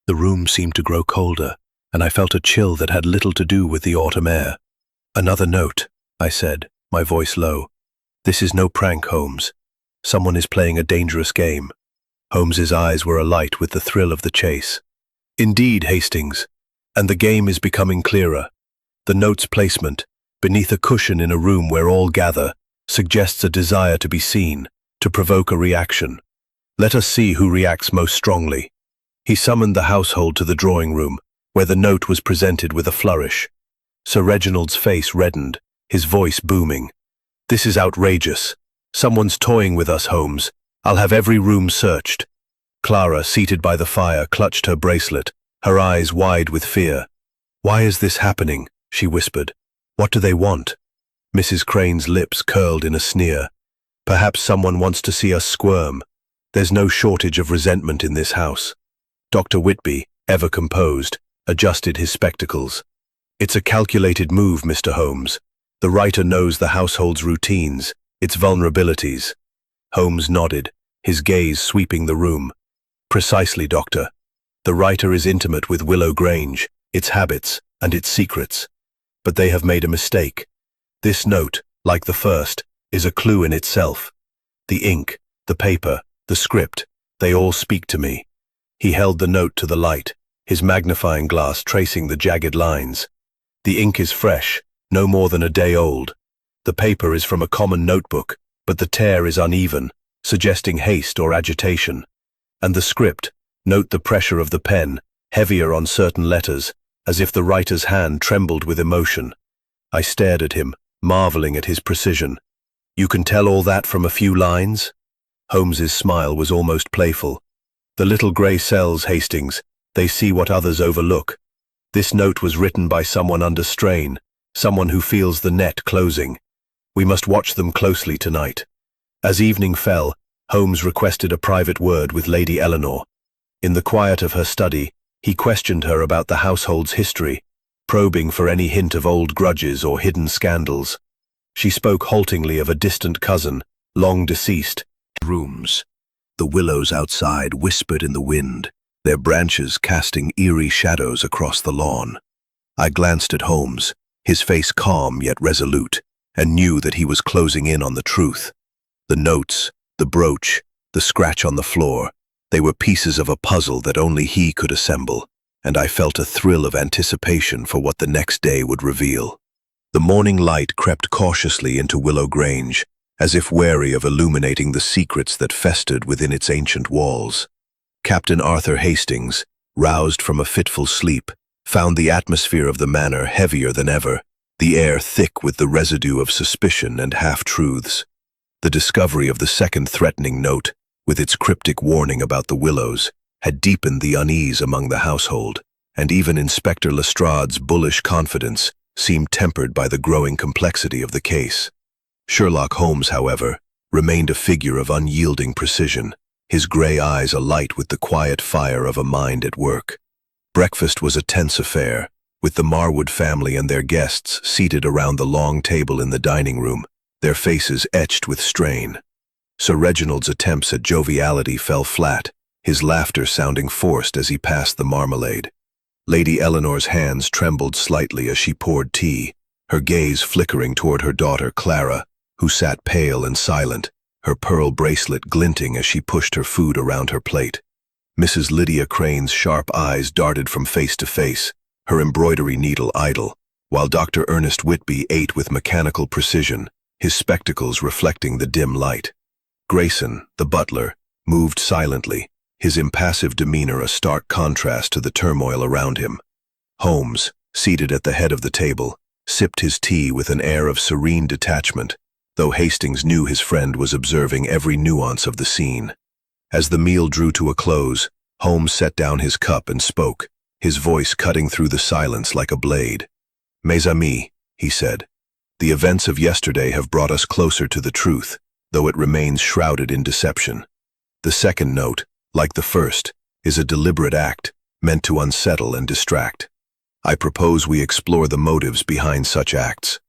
The room seemed to grow colder, and I felt a chill that had little to do with the autumn air. Another note, I said, my voice low. This is no prank, Holmes. Someone is playing a dangerous game. Holmes's eyes were alight with the thrill of the chase. Indeed, Hastings, and the game is becoming clearer. The note's placement, beneath a cushion in a room where all gather, suggests a desire to be seen, to provoke a reaction. Let us see who reacts most strongly. He summoned the household to the drawing room, where the note was presented with a flourish. Sir Reginald's face reddened, his voice booming. This is outrageous. Someone's toying with us, Holmes. I'll have every room searched. Clara, seated by the fire, clutched her bracelet, her eyes wide with fear. Why is this happening? She whispered. What do they want? Mrs. Crane's lips curled in a sneer. Perhaps someone wants to see us squirm. There's no shortage of resentment in this house. Dr. Whitby, ever composed, adjusted his spectacles. It's a calculated move, Mr. Holmes. The writer knows the household's routines, its vulnerabilities. Holmes nodded, his gaze sweeping the room. Precisely, Doctor. The writer is intimate with Willow Grange, its habits, and its secrets. But they have made a mistake. This note, like the first, is a clue in itself. The ink, the paper, the script, they all speak to me. He held the note to the light, his magnifying glass tracing the jagged lines. The ink is fresh, no more than a day old. The paper is from a common notebook, but the tear is uneven, suggesting haste or agitation. And the script, note the pressure of the pen, heavier on certain letters, as if the writer's hand trembled with emotion. I stared at him, marveling at his precision. You can tell all that from a few lines? Holmes's smile was almost playful. The little grey cells, Hastings, they see what others overlook. This note was written by someone under strain, someone who feels the net closing. We must watch them closely tonight. As evening fell, Holmes requested a private word with Lady Eleanor. In the quiet of her study, he questioned her about the household's history, probing for any hint of old grudges or hidden scandals. She spoke haltingly of a distant cousin, long deceased. Rooms. The willows outside whispered in the wind, their branches casting eerie shadows across the lawn. I glanced at Holmes, his face calm yet resolute, and knew that he was closing in on the truth. The notes, the brooch, the scratch on the floor, they were pieces of a puzzle that only he could assemble, and I felt a thrill of anticipation for what the next day would reveal. The morning light crept cautiously into Willow Grange, as if wary of illuminating the secrets that festered within its ancient walls. Captain Arthur Hastings, roused from a fitful sleep, found the atmosphere of the manor heavier than ever, the air thick with the residue of suspicion and half-truths. The discovery of the second threatening note, with its cryptic warning about the Willows, had deepened the unease among the household, and even Inspector Lestrade's bullish confidence seemed tempered by the growing complexity of the case. Sherlock Holmes, however, remained a figure of unyielding precision, his gray eyes alight with the quiet fire of a mind at work. Breakfast was a tense affair, with the Marwood family and their guests seated around the long table in the dining room, their faces etched with strain. Sir Reginald's attempts at joviality fell flat, his laughter sounding forced as he passed the marmalade. Lady Eleanor's hands trembled slightly as she poured tea, her gaze flickering toward her daughter Clara, who sat pale and silent, her pearl bracelet glinting as she pushed her food around her plate. Mrs. Lydia Crane's sharp eyes darted from face to face, her embroidery needle idle, while Dr. Ernest Whitby ate with mechanical precision, his spectacles reflecting the dim light. Grayson, the butler, moved silently, his impassive demeanor a stark contrast to the turmoil around him. Holmes, seated at the head of the table, sipped his tea with an air of serene detachment, though Hastings knew his friend was observing every nuance of the scene. As the meal drew to a close, Holmes set down his cup and spoke, his voice cutting through the silence like a blade. "Mes amis," he said, "the events of yesterday have brought us closer to the truth, though it remains shrouded in deception. The second note, like the first, is a deliberate act, meant to unsettle and distract. I propose we explore the motives behind such acts.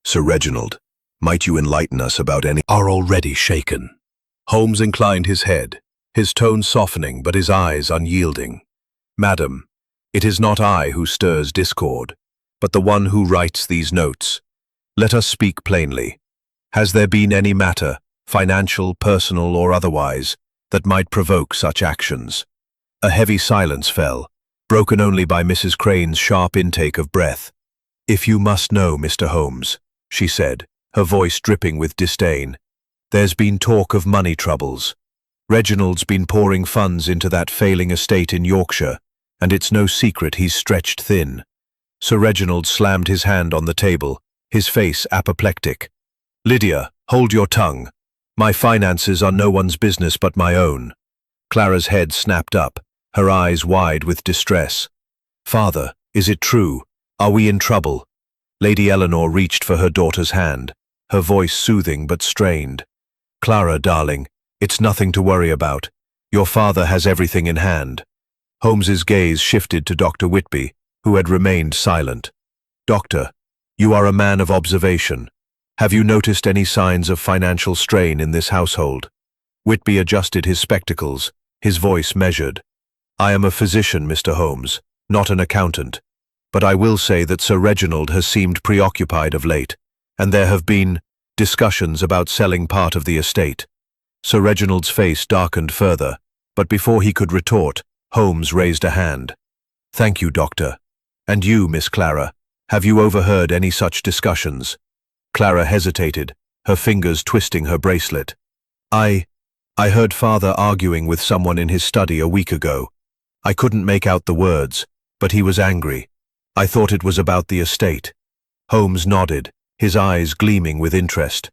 Sir Reginald, might you enlighten us about any—"
Are already shaken. Holmes inclined his head, his tone softening but his eyes unyielding. "Madam, it is not I who stirs discord, but the one who writes these notes. Let us speak plainly. Has there been any matter, financial, personal, or otherwise, that might provoke such actions?" A heavy silence fell, broken only by Mrs. Crane's sharp intake of breath. "If you must know, Mr. Holmes," she said, her voice dripping with disdain, "there's been talk of money troubles. Reginald's been pouring funds into that failing estate in Yorkshire, and it's no secret he's stretched thin." Sir Reginald slammed his hand on the table, his face apoplectic. "Lydia, hold your tongue. My finances are no one's business but my own." Clara's head snapped up, her eyes wide with distress. "Father, is it true? Are we in trouble?" Lady Eleanor reached for her daughter's hand, her voice soothing but strained. "Clara, darling, it's nothing to worry about. Your father has everything in hand." Holmes's gaze shifted to Dr. Whitby, who had remained silent. "Doctor, you are a man of observation. Have you noticed any signs of financial strain in this household?" Whitby adjusted his spectacles, his voice measured. "I am a physician, Mr. Holmes, not an accountant, but I will say that Sir Reginald has seemed preoccupied of late, and there have been discussions about selling part of the estate." Sir Reginald's face darkened further, but before he could retort, Holmes raised a hand. "Thank you, Doctor. And you, Miss Clara, have you overheard any such discussions?" Clara hesitated, her fingers twisting her bracelet. I heard father arguing with someone in his study a week ago. I couldn't make out the words, but he was angry. I thought it was about the estate." Holmes nodded, his eyes gleaming with interest.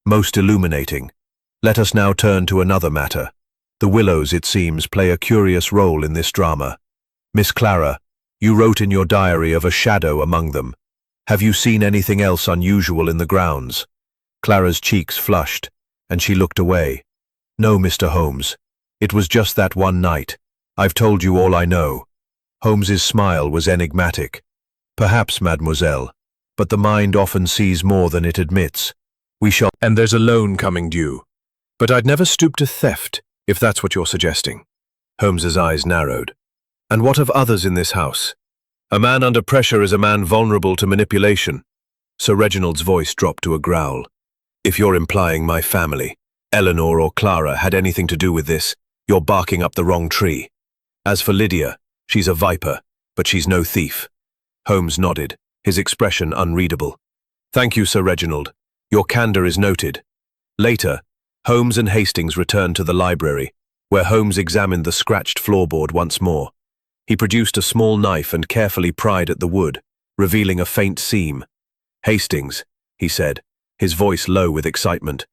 "Most illuminating. Let us now turn to another matter. The Willows, it seems, play a curious role in this drama. Miss Clara, you wrote in your diary of a shadow among them. Have you seen anything else unusual in the grounds?" Clara's cheeks flushed, and she looked away. "No, Mr. Holmes. It was just that one night. I've told you all I know." Holmes's smile was enigmatic. "Perhaps, mademoiselle, but the mind often sees more than it admits. We shall— And there's a loan coming due. But I'd never stoop to theft, if that's what you're suggesting." Holmes's eyes narrowed. "And what of others in this house? A man under pressure is a man vulnerable to manipulation." Sir Reginald's voice dropped to a growl. "If you're implying my family, Eleanor or Clara, had anything to do with this, you're barking up the wrong tree. As for Lydia, she's a viper, but she's no thief." Holmes nodded, his expression unreadable. "Thank you, Sir Reginald. Your candor is noted." Later, Holmes and Hastings returned to the library, where Holmes examined the scratched floorboard once more. He produced a small knife and carefully pried at the wood, revealing a faint seam. "Hastings," he said, his voice low with excitement.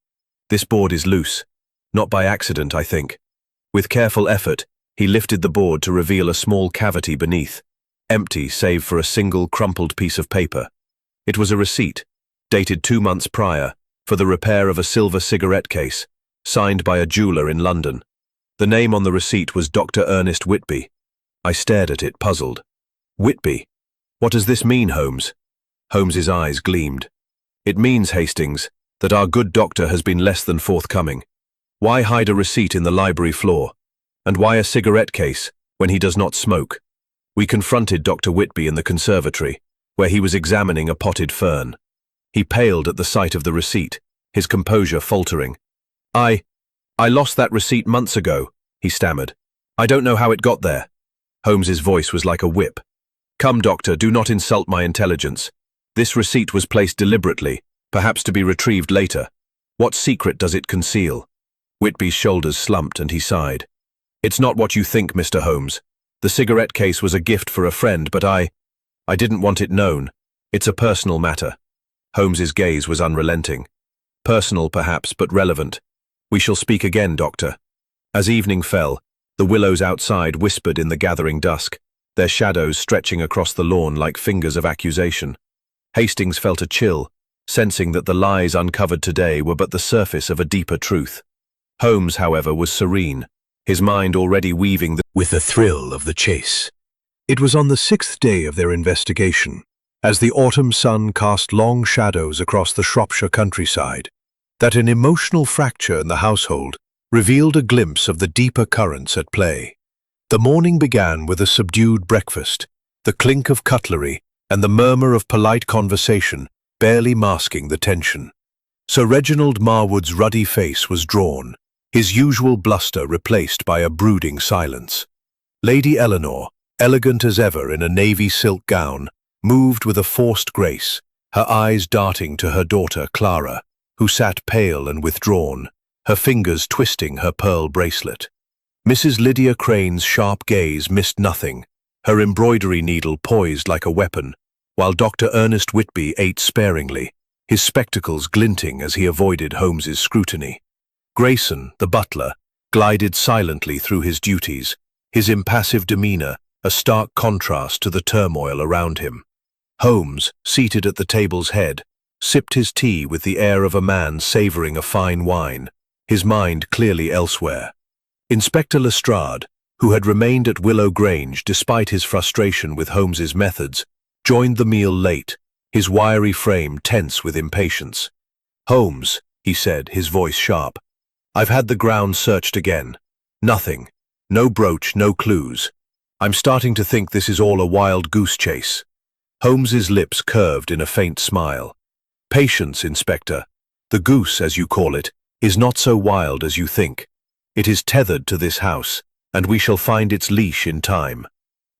"This board is loose. Not by accident, I think." With careful effort, he lifted the board to reveal a small cavity beneath, empty save for a single crumpled piece of paper. It was a receipt, dated 2 months prior, for the repair of a silver cigarette case, signed by a jeweler in London. The name on the receipt was Dr. Ernest Whitby. I stared at it, puzzled. "Whitby? What does this mean, Holmes?" Holmes's eyes gleamed. "It means, Hastings, that our good doctor has been less than forthcoming. Why hide a receipt in the library floor? And why a cigarette case when he does not smoke?" We confronted Dr. Whitby in the conservatory, where he was examining a potted fern. He paled at the sight of the receipt, his composure faltering. I lost that receipt months ago," he stammered. "I don't know how it got there." Holmes's voice was like a whip. "Come, doctor, do not insult my intelligence. This receipt was placed deliberately, perhaps to be retrieved later. What secret does it conceal?" Whitby's shoulders slumped and he sighed. "It's not what you think, Mr. Holmes. The cigarette case was a gift for a friend, but I didn't want it known. It's a personal matter." Holmes's gaze was unrelenting. "Personal, perhaps, but relevant. We shall speak again, doctor." As evening fell, the willows outside whispered in the gathering dusk, their shadows stretching across the lawn like fingers of accusation. Hastings felt a chill, sensing that the lies uncovered today were but the surface of a deeper truth. Holmes, however, was serene, his mind already weaving with the thrill of the chase. It was on the 6th day of their investigation, as the autumn sun cast long shadows across the Shropshire countryside, that an emotional fracture in the household revealed a glimpse of the deeper currents at play. The morning began with a subdued breakfast, the clink of cutlery and the murmur of polite conversation barely masking the tension. Sir Reginald Marwood's ruddy face was drawn, his usual bluster replaced by a brooding silence. Lady Eleanor, elegant as ever in a navy silk gown, moved with a forced grace, her eyes darting to her daughter Clara, who sat pale and withdrawn, her fingers twisting her pearl bracelet. Mrs. Lydia Crane's sharp gaze missed nothing, her embroidery needle poised like a weapon, while Dr. Ernest Whitby ate sparingly, his spectacles glinting as he avoided Holmes's scrutiny. Grayson, the butler, glided silently through his duties, his impassive demeanor a stark contrast to the turmoil around him. Holmes, seated at the table's head, sipped his tea with the air of a man savoring a fine wine, his mind clearly elsewhere. Inspector Lestrade, who had remained at Willow Grange despite his frustration with Holmes's methods, joined the meal late, his wiry frame tense with impatience. "Holmes," he said, his voice sharp, "I've had the ground searched again. Nothing. No brooch, no clues. I'm starting to think this is all a wild goose chase." Holmes's lips curved in a faint smile. "Patience, Inspector. The goose, as you call it, is not so wild as you think. It is tethered to this house, and we shall find its leash in time."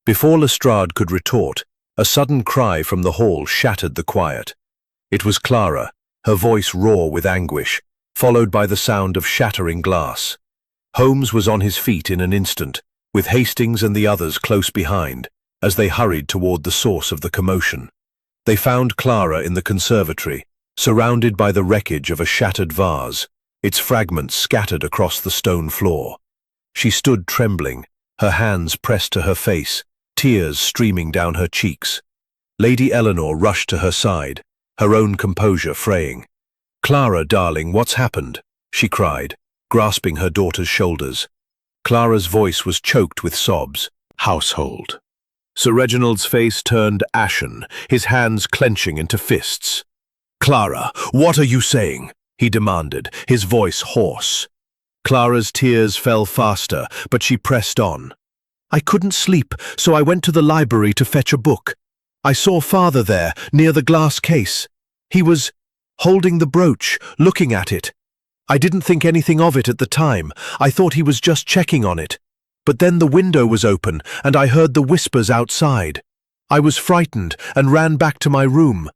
Before Lestrade could retort, a sudden cry from the hall shattered the quiet. It was Clara, her voice raw with anguish, followed by the sound of shattering glass. Holmes was on his feet in an instant, with Hastings and the others close behind, as they hurried toward the source of the commotion. They found Clara in the conservatory, surrounded by the wreckage of a shattered vase, its fragments scattered across the stone floor. She stood trembling, her hands pressed to her face, tears streaming down her cheeks. Lady Eleanor rushed to her side, her own composure fraying. "Clara, darling, what's happened?" she cried, grasping her daughter's shoulders. Clara's voice was choked with sobs. "Household." Sir Reginald's face turned ashen, his hands clenching into fists. "Clara, what are you saying?" he demanded, his voice hoarse. Clara's tears fell faster, but she pressed on. "I couldn't sleep, so I went to the library to fetch a book. I saw Father there, near the glass case. He was holding the brooch, looking at it. I didn't think anything of it at the time. I thought he was just checking on it. But then the window was open, and I heard the whispers outside. I was frightened and ran back to my room."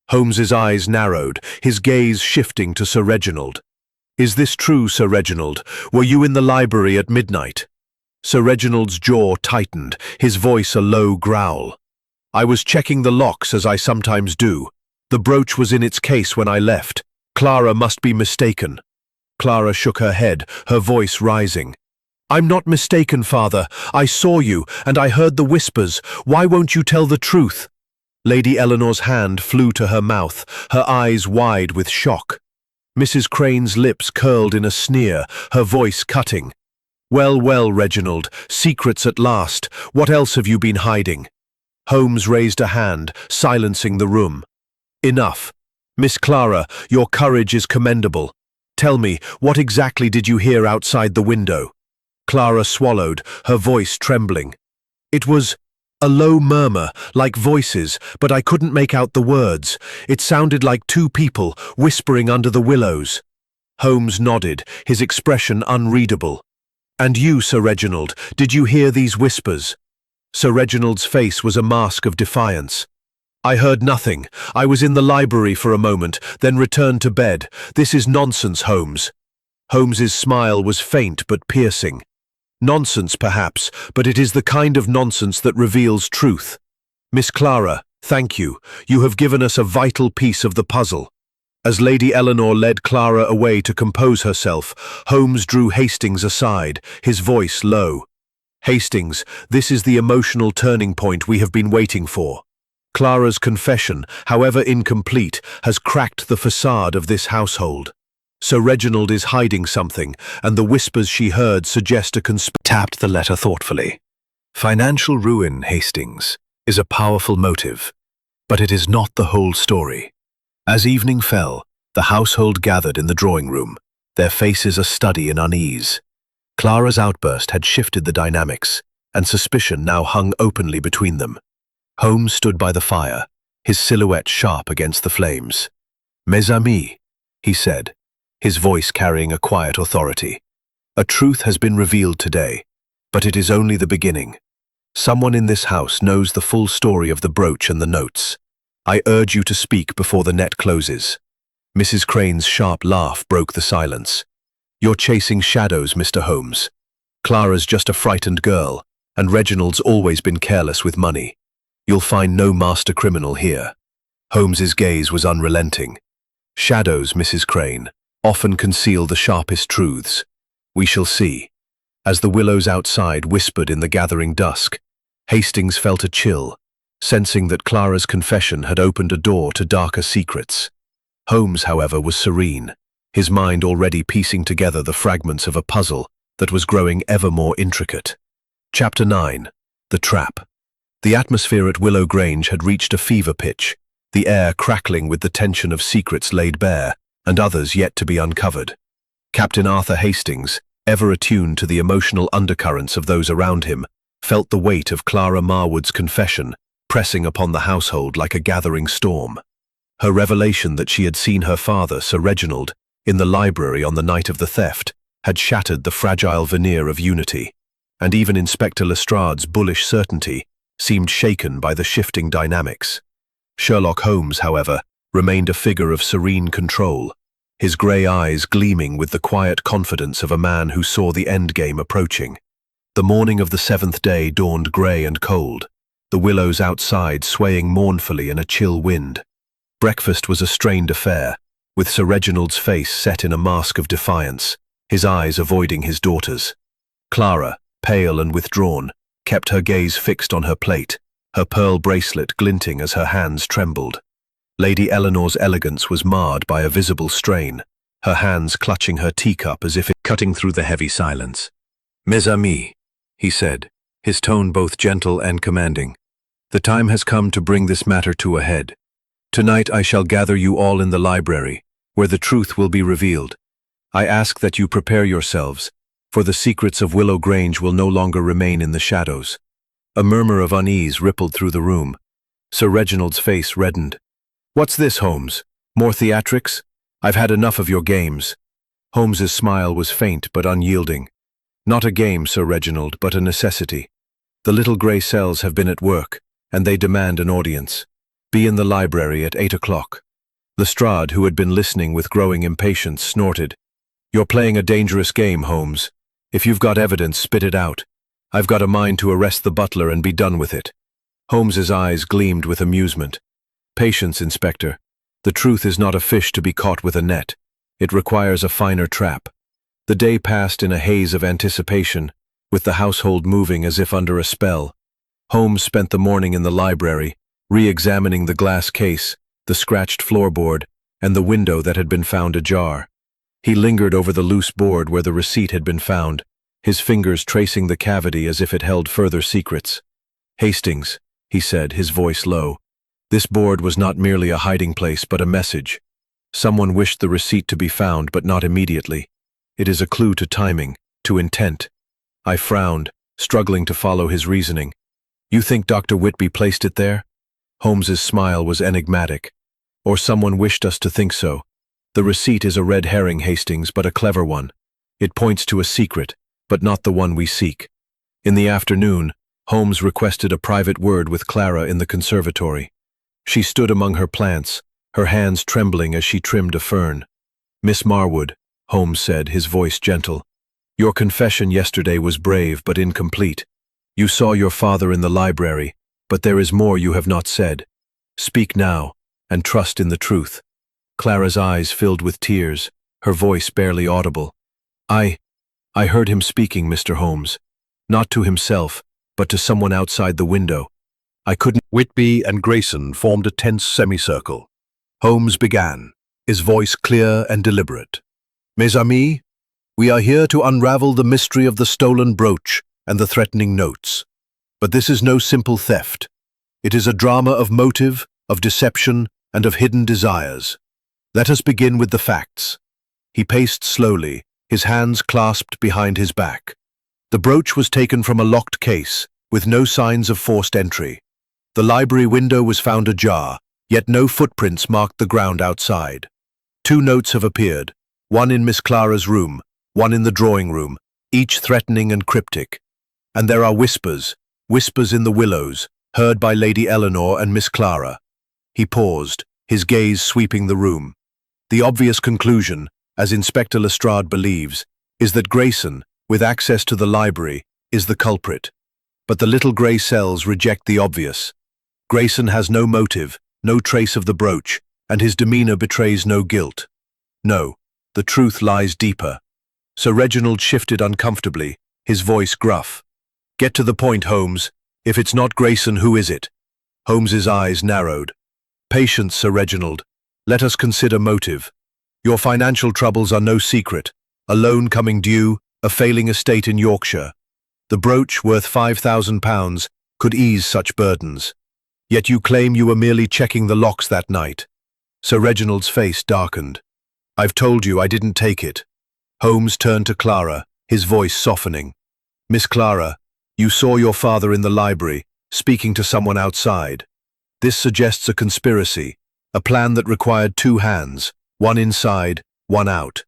Holmes's eyes narrowed, his gaze shifting to Sir Reginald. "Is this true, Sir Reginald? Were you in the library at midnight?" Sir Reginald's jaw tightened, his voice a low growl. "I was checking the locks, as I sometimes do. The brooch was in its case when I left. Clara must be mistaken." Clara shook her head, her voice rising. "I'm not mistaken, father. I saw you, and I heard the whispers. Why won't you tell the truth?" Lady Eleanor's hand flew to her mouth, her eyes wide with shock. Mrs. Crane's lips curled in a sneer, her voice cutting. "Well, well, Reginald, secrets at last. What else have you been hiding?" Holmes raised a hand, silencing the room. "Enough. Miss Clara, your courage is commendable. Tell me, what exactly did you hear outside the window?" Clara swallowed, her voice trembling. "It was a low murmur, like voices, but I couldn't make out the words. It sounded like two people whispering under the willows." Holmes nodded, his expression unreadable. "And you, Sir Reginald, did you hear these whispers?" Sir Reginald's face was a mask of defiance. "I heard nothing. I was in the library for a moment, then returned to bed. This is nonsense, Holmes." Holmes's smile was faint but piercing. "Nonsense, perhaps, but it is the kind of nonsense that reveals truth. Miss Clara, thank you. You have given us a vital piece of the puzzle." As Lady Eleanor led Clara away to compose herself, Holmes drew Hastings aside, his voice low. "Hastings, this is the emotional turning point we have been waiting for. Clara's confession, however incomplete, has cracked the facade of this household. Sir Reginald is hiding something, and the whispers she heard suggest a tapped the letter thoughtfully. "Financial ruin, Hastings, is a powerful motive, but it is not the whole story." As evening fell, the household gathered in the drawing room, their faces a study in unease. Clara's outburst had shifted the dynamics, and suspicion now hung openly between them. Holmes stood by the fire, his silhouette sharp against the flames. "Mes amis," he said, his voice carrying a quiet authority. "A truth has been revealed today, but it is only the beginning. Someone in this house knows the full story of the brooch and the notes. I urge you to speak before the net closes." Mrs. Crane's sharp laugh broke the silence. "You're chasing shadows, Mr. Holmes. Clara's just a frightened girl, and Reginald's always been careless with money. You'll find no master criminal here." Holmes's gaze was unrelenting. "Shadows, Mrs. Crane, often conceal the sharpest truths. We shall see." As the willows outside whispered in the gathering dusk, Hastings felt a chill, sensing that Clara's confession had opened a door to darker secrets. Holmes, however, was serene, his mind already piecing together the fragments of a puzzle that was growing ever more intricate. Chapter 9. The Trap. The atmosphere at Willow Grange had reached a fever pitch, the air crackling with the tension of secrets laid bare and others yet to be uncovered. Captain Arthur Hastings, ever attuned to the emotional undercurrents of those around him, felt the weight of Clara Marwood's confession pressing upon the household like a gathering storm. Her revelation that she had seen her father, Sir Reginald, in the library on the night of the theft had shattered the fragile veneer of unity, and even Inspector Lestrade's bullish certainty seemed shaken by the shifting dynamics. Sherlock Holmes, however, remained a figure of serene control, his grey eyes gleaming with the quiet confidence of a man who saw the endgame approaching. The morning of the seventh day dawned grey and cold, the willows outside swaying mournfully in a chill wind. Breakfast was a strained affair, with Sir Reginald's face set in a mask of defiance, his eyes avoiding his daughter's. Clara, pale and withdrawn, kept her gaze fixed on her plate, her pearl bracelet glinting as her hands trembled. Lady Eleanor's elegance was marred by a visible strain, her hands clutching her teacup as if it cutting through the heavy silence. "Mes amis," he said, his tone both gentle and commanding. "The time has come to bring this matter to a head. Tonight I shall gather you all in the library, where the truth will be revealed. I ask that you prepare yourselves, for the secrets of Willow Grange will no longer remain in the shadows." A murmur of unease rippled through the room. Sir Reginald's face reddened. "What's this, Holmes? More theatrics? I've had enough of your games." Holmes's smile was faint but unyielding. "Not a game, Sir Reginald, but a necessity. The little grey cells have been at work, and they demand an audience. Be in the library at 8 o'clock. Lestrade, who had been listening with growing impatience, snorted. "You're playing a dangerous game, Holmes. If you've got evidence, spit it out. I've got a mind to arrest the butler and be done with it." Holmes's eyes gleamed with amusement. "Patience, Inspector. The truth is not a fish to be caught with a net. It requires a finer trap." The day passed in a haze of anticipation, with the household moving as if under a spell. Holmes spent the morning in the library, re-examining the glass case, the scratched floorboard, and the window that had been found ajar. He lingered over the loose board where the receipt had been found, his fingers tracing the cavity as if it held further secrets. "Hastings," he said, his voice low. "This board was not merely a hiding place, but a message. Someone wished the receipt to be found, but not immediately. It is a clue to timing, to intent." I frowned, struggling to follow his reasoning. "You think Dr. Whitby placed it there?" Holmes's smile was enigmatic. "Or someone wished us to think so. The receipt is a red herring, Hastings, but a clever one. It points to a secret, but not the one we seek." In the afternoon, Holmes requested a private word with Clara in the conservatory. She stood among her plants, her hands trembling as she trimmed a fern. "Miss Marwood," Holmes said, his voice gentle, "your confession yesterday was brave but incomplete. You saw your father in the library, but there is more you have not said. Speak now, and trust in the truth." Clara's eyes filled with tears, her voice barely audible. I heard him speaking, Mr. Holmes. Not to himself, but to someone outside the window. I couldn't—" Whitby and Grayson formed a tense semicircle. Holmes began, his voice clear and deliberate. "Mes amis, we are here to unravel the mystery of the stolen brooch and the threatening notes. But this is no simple theft. It is a drama of motive, of deception, and of hidden desires. Let us begin with the facts." He paced slowly, his hands clasped behind his back. The brooch was taken from a locked case, with no signs of forced entry. The library window was found ajar, yet no footprints marked the ground outside. 2 notes have appeared, one in Miss Clara's room, one in the drawing room, each threatening and cryptic. And there are whispers in the willows, heard by Lady Eleanor and Miss Clara. He paused, his gaze sweeping the room. The obvious conclusion, as Inspector Lestrade believes, is that Grayson, with access to the library, is the culprit. But the little grey cells reject the obvious. Grayson has no motive, no trace of the brooch, and his demeanor betrays no guilt. No, the truth lies deeper. Sir Reginald shifted uncomfortably, his voice gruff. "Get to the point, Holmes. If it's not Grayson, who is it?" Holmes's eyes narrowed. "Patience, Sir Reginald. Let us consider motive. Your financial troubles are no secret. A loan coming due, a failing estate in Yorkshire. The brooch, worth £5,000, could ease such burdens. Yet you claim you were merely checking the locks that night." Sir Reginald's face darkened. "I've told you I didn't take it." Holmes turned to Clara, his voice softening. "Miss Clara, you saw your father in the library, speaking to someone outside. This suggests a conspiracy, a plan that required 2 hands, one inside, one out."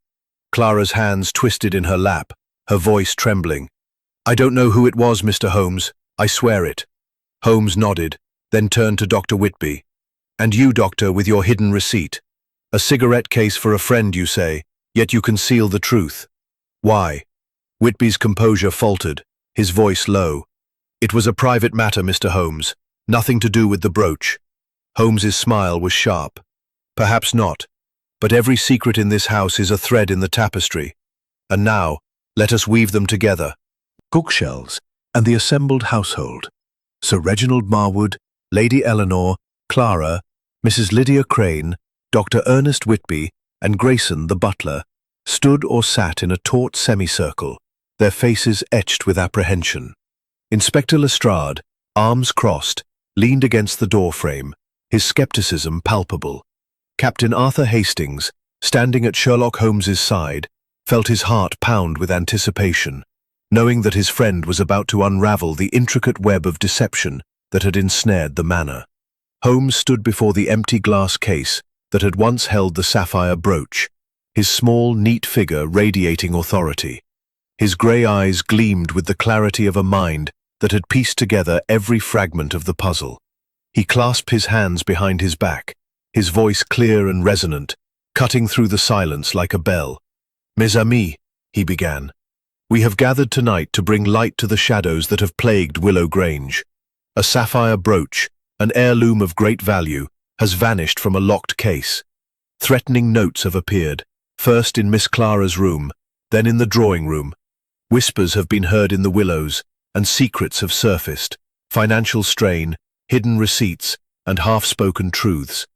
Clara's hands twisted in her lap, her voice trembling. "I don't know who it was, Mr. Holmes. I swear it." Holmes nodded, then turned to Dr. Whitby. "And you, Doctor, with your hidden receipt. A cigarette case for a friend, you say, yet you conceal the truth. Why?" Whitby's composure faltered, his voice low. "It was a private matter, Mr. Holmes. Nothing to do with the brooch." Holmes's smile was sharp. "Perhaps not. But every secret in this house is a thread in the tapestry. And now, let us weave them together." Bookshelves and the assembled household. Sir Reginald Marwood, Lady Eleanor, Clara, Mrs. Lydia Crane, Dr. Ernest Whitby, and Grayson the butler, stood or sat in a taut semicircle, their faces etched with apprehension. Inspector Lestrade, arms crossed, leaned against the doorframe, his skepticism palpable. Captain Arthur Hastings, standing at Sherlock Holmes's side, felt his heart pound with anticipation, knowing that his friend was about to unravel the intricate web of deception that had ensnared the manor. Holmes stood before the empty glass case that had once held the sapphire brooch, his small, neat figure radiating authority. His grey eyes gleamed with the clarity of a mind that had pieced together every fragment of the puzzle. He clasped his hands behind his back, his voice clear and resonant, cutting through the silence like a bell. "Mes amis," he began.
We have gathered tonight to bring light to the shadows that have plagued Willow Grange. A sapphire brooch, an heirloom of great value, has vanished from a locked case. Threatening notes have appeared, first in Miss Clara's room, then in the drawing room. Whispers have been heard in the willows, and secrets have surfaced, financial strain, hidden receipts, and half-spoken truths.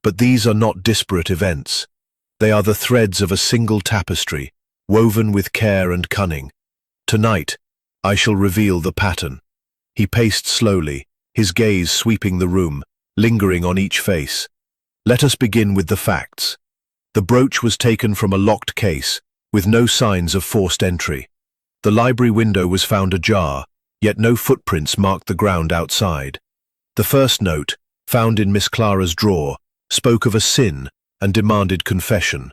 But these are not disparate events. They are the threads of a single tapestry, woven with care and cunning. Tonight, I shall reveal the pattern. He paced slowly, his gaze sweeping the room, lingering on each face. Let us begin with the facts. The brooch was taken from a locked case, with no signs of forced entry. The library window was found ajar, yet no footprints marked the ground outside. The first note, found in Miss Clara's drawer, spoke of a sin and demanded confession.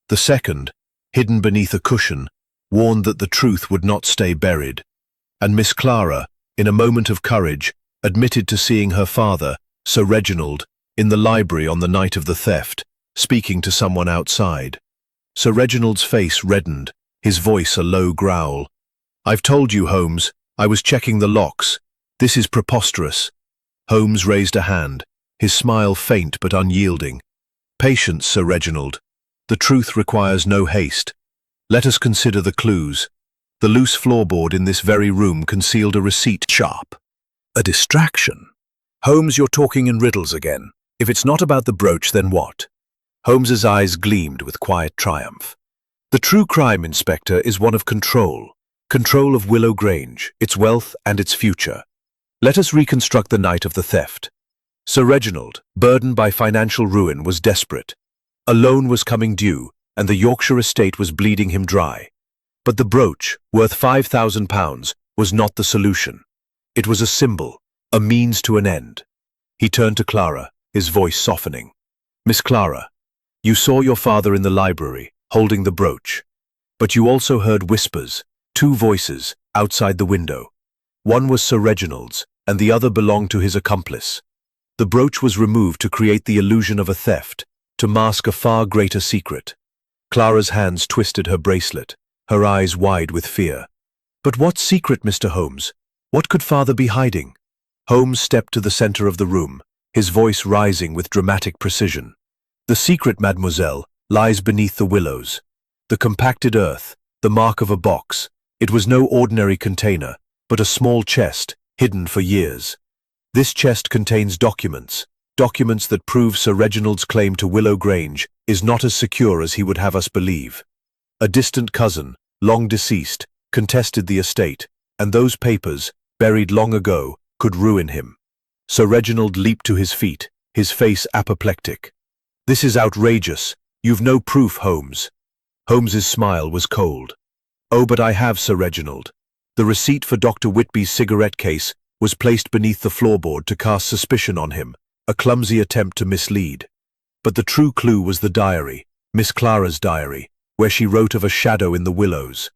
The second, hidden beneath a cushion, warned that the truth would not stay buried. And Miss Clara, in a moment of courage, admitted to seeing her father, Sir Reginald, in the library on the night of the theft, speaking to someone outside. Sir Reginald's face reddened, his voice a low growl. "I've told you, Holmes, I was checking the locks. This is preposterous." Holmes raised a hand, his smile faint but unyielding. "Patience, Sir Reginald. The truth requires no haste. Let us consider the clues. The loose floorboard in this very room concealed a receipt sharp. A distraction. Holmes, you're talking in riddles again. If it's not about the brooch, then what?" Holmes's eyes gleamed with quiet triumph. "The true crime, Inspector, is one of control. Control of Willow Grange, its wealth and its future. Let us reconstruct the night of the theft. Sir Reginald, burdened by financial ruin, was desperate. A loan was coming due, and the Yorkshire estate was bleeding him dry. But the brooch, worth £5,000, was not the solution. It was a symbol, a means to an end." He turned to Clara, his voice softening. "Miss Clara, you saw your father in the library, holding the brooch. But you also heard whispers, two voices, outside the window. One was Sir Reginald's, and the other belonged to his accomplice. The brooch was removed to create the illusion of a theft, to mask a far greater secret." Clara's hands twisted her bracelet, her eyes wide with fear. "But what secret, Mr. Holmes? What could father be hiding?" Holmes stepped to the center of the room, his voice rising with dramatic precision. "The secret, mademoiselle, lies beneath the willows. The compacted earth, the mark of a box. It was no ordinary container, but a small chest, hidden for years. This chest contains documents that prove Sir Reginald's claim to Willow Grange is not as secure as he would have us believe. A distant cousin, long deceased, contested the estate, and those papers, buried long ago, could ruin him." Sir Reginald leaped to his feet, his face apoplectic. "This is outrageous. You've no proof, Holmes." Holmes's smile was cold. "Oh, but I have, Sir Reginald. The receipt for Dr. Whitby's cigarette case was placed beneath the floorboard to cast suspicion on him, a clumsy attempt to mislead. But the true clue was the diary, Miss Clara's diary, where she wrote of a shadow in the willows.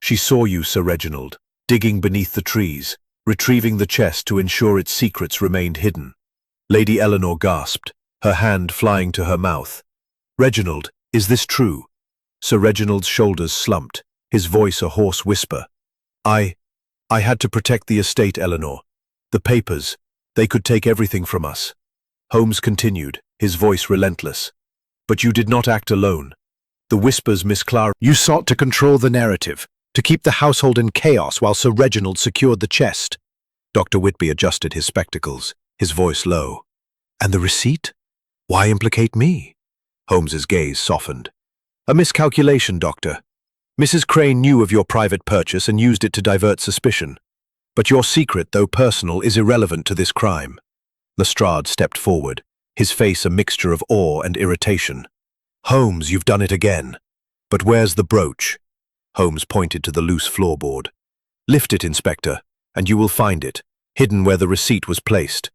She saw you, Sir Reginald, digging beneath the trees, retrieving the chest to ensure its secrets remained hidden." Lady Eleanor gasped, her hand flying to her mouth. "Reginald, is this true?" Sir Reginald's shoulders slumped, his voice a hoarse whisper. I had to protect the estate, Eleanor. The papers, they could take everything from us." Holmes continued, his voice relentless. "But you did not act alone. The whispers, Miss Clara—" "You sought to control the narrative, to keep the household in chaos while Sir Reginald secured the chest." Dr. Whitby adjusted his spectacles, his voice low. "And the receipt? Why implicate me?" Holmes's gaze softened. "A miscalculation, Doctor. Mrs. Crane knew of your private purchase and used it to divert suspicion. But your secret, though personal, is irrelevant to this crime." Lestrade stepped forward, his face a mixture of awe and irritation. "Holmes, you've done it again. But where's the brooch?" Holmes pointed to the loose floorboard. "Lift it, Inspector, and you will find it, hidden where the receipt was placed.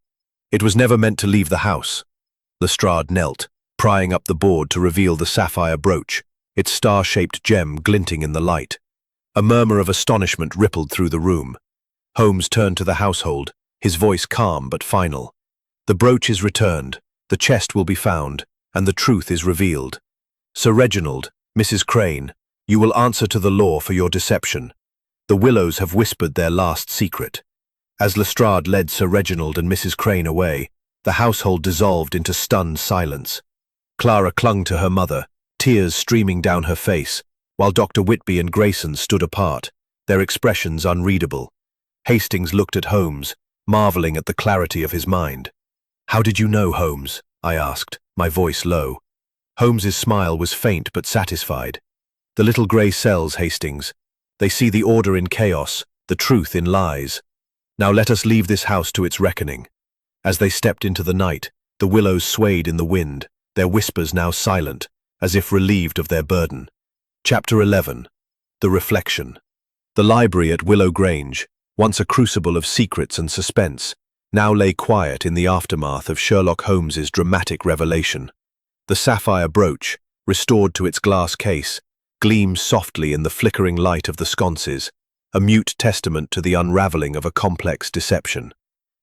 It was never meant to leave the house." Lestrade knelt, prying up the board to reveal the sapphire brooch, its star-shaped gem glinting in the light. A murmur of astonishment rippled through the room. Holmes turned to the household, his voice calm but final. "The brooch is returned, the chest will be found, and the truth is revealed. Sir Reginald, Mrs. Crane, you will answer to the law for your deception.
The Willows have whispered their last secret. As Lestrade led Sir Reginald and Mrs. Crane away, the household dissolved into stunned silence. Clara clung to her mother, tears streaming down her face, while Dr. Whitby and Grayson stood apart, their expressions unreadable. Hastings looked at Holmes, marveling at the clarity of his mind. "How did you know, Holmes?" I asked, my voice low. Holmes's smile was faint but satisfied. "The little grey cells, Hastings. They see the order in chaos, the truth in lies. Now let us leave this house to its reckoning." As they stepped into the night, the willows swayed in the wind, their whispers now silent, as if relieved of their burden. Chapter 11. The Reflection. The library at Willow Grange, once a crucible of secrets and suspense, now lay quiet in the aftermath of Sherlock Holmes's dramatic revelation. The sapphire brooch, restored to its glass case, gleamed softly in the flickering light of the sconces, a mute testament to the unravelling of a complex deception.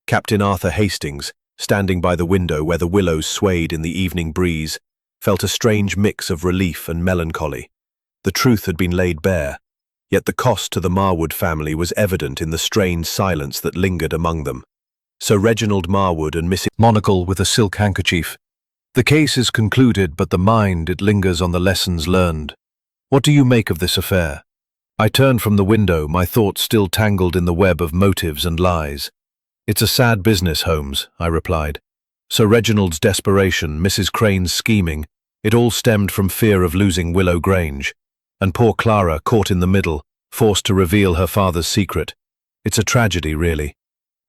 Captain Arthur Hastings, standing by the window where the willows swayed in the evening breeze, felt a strange mix of relief and melancholy. The truth had been laid bare, yet the cost to the Marwood family was evident in the strained silence that lingered among them. Sir Reginald Marwood and Mrs. Monocle with a silk handkerchief. "The case is concluded, but the mind, it lingers on the lessons learned. What do you make of this affair?" I turned from the window, my thoughts still tangled in the web of motives and lies. "It's a sad business, Holmes," I replied. Sir Reginald's desperation, Mrs. Crane's scheming, it all stemmed from fear of losing Willow Grange. And poor Clara, caught in the middle, forced to reveal her father's secret. It's a tragedy, really.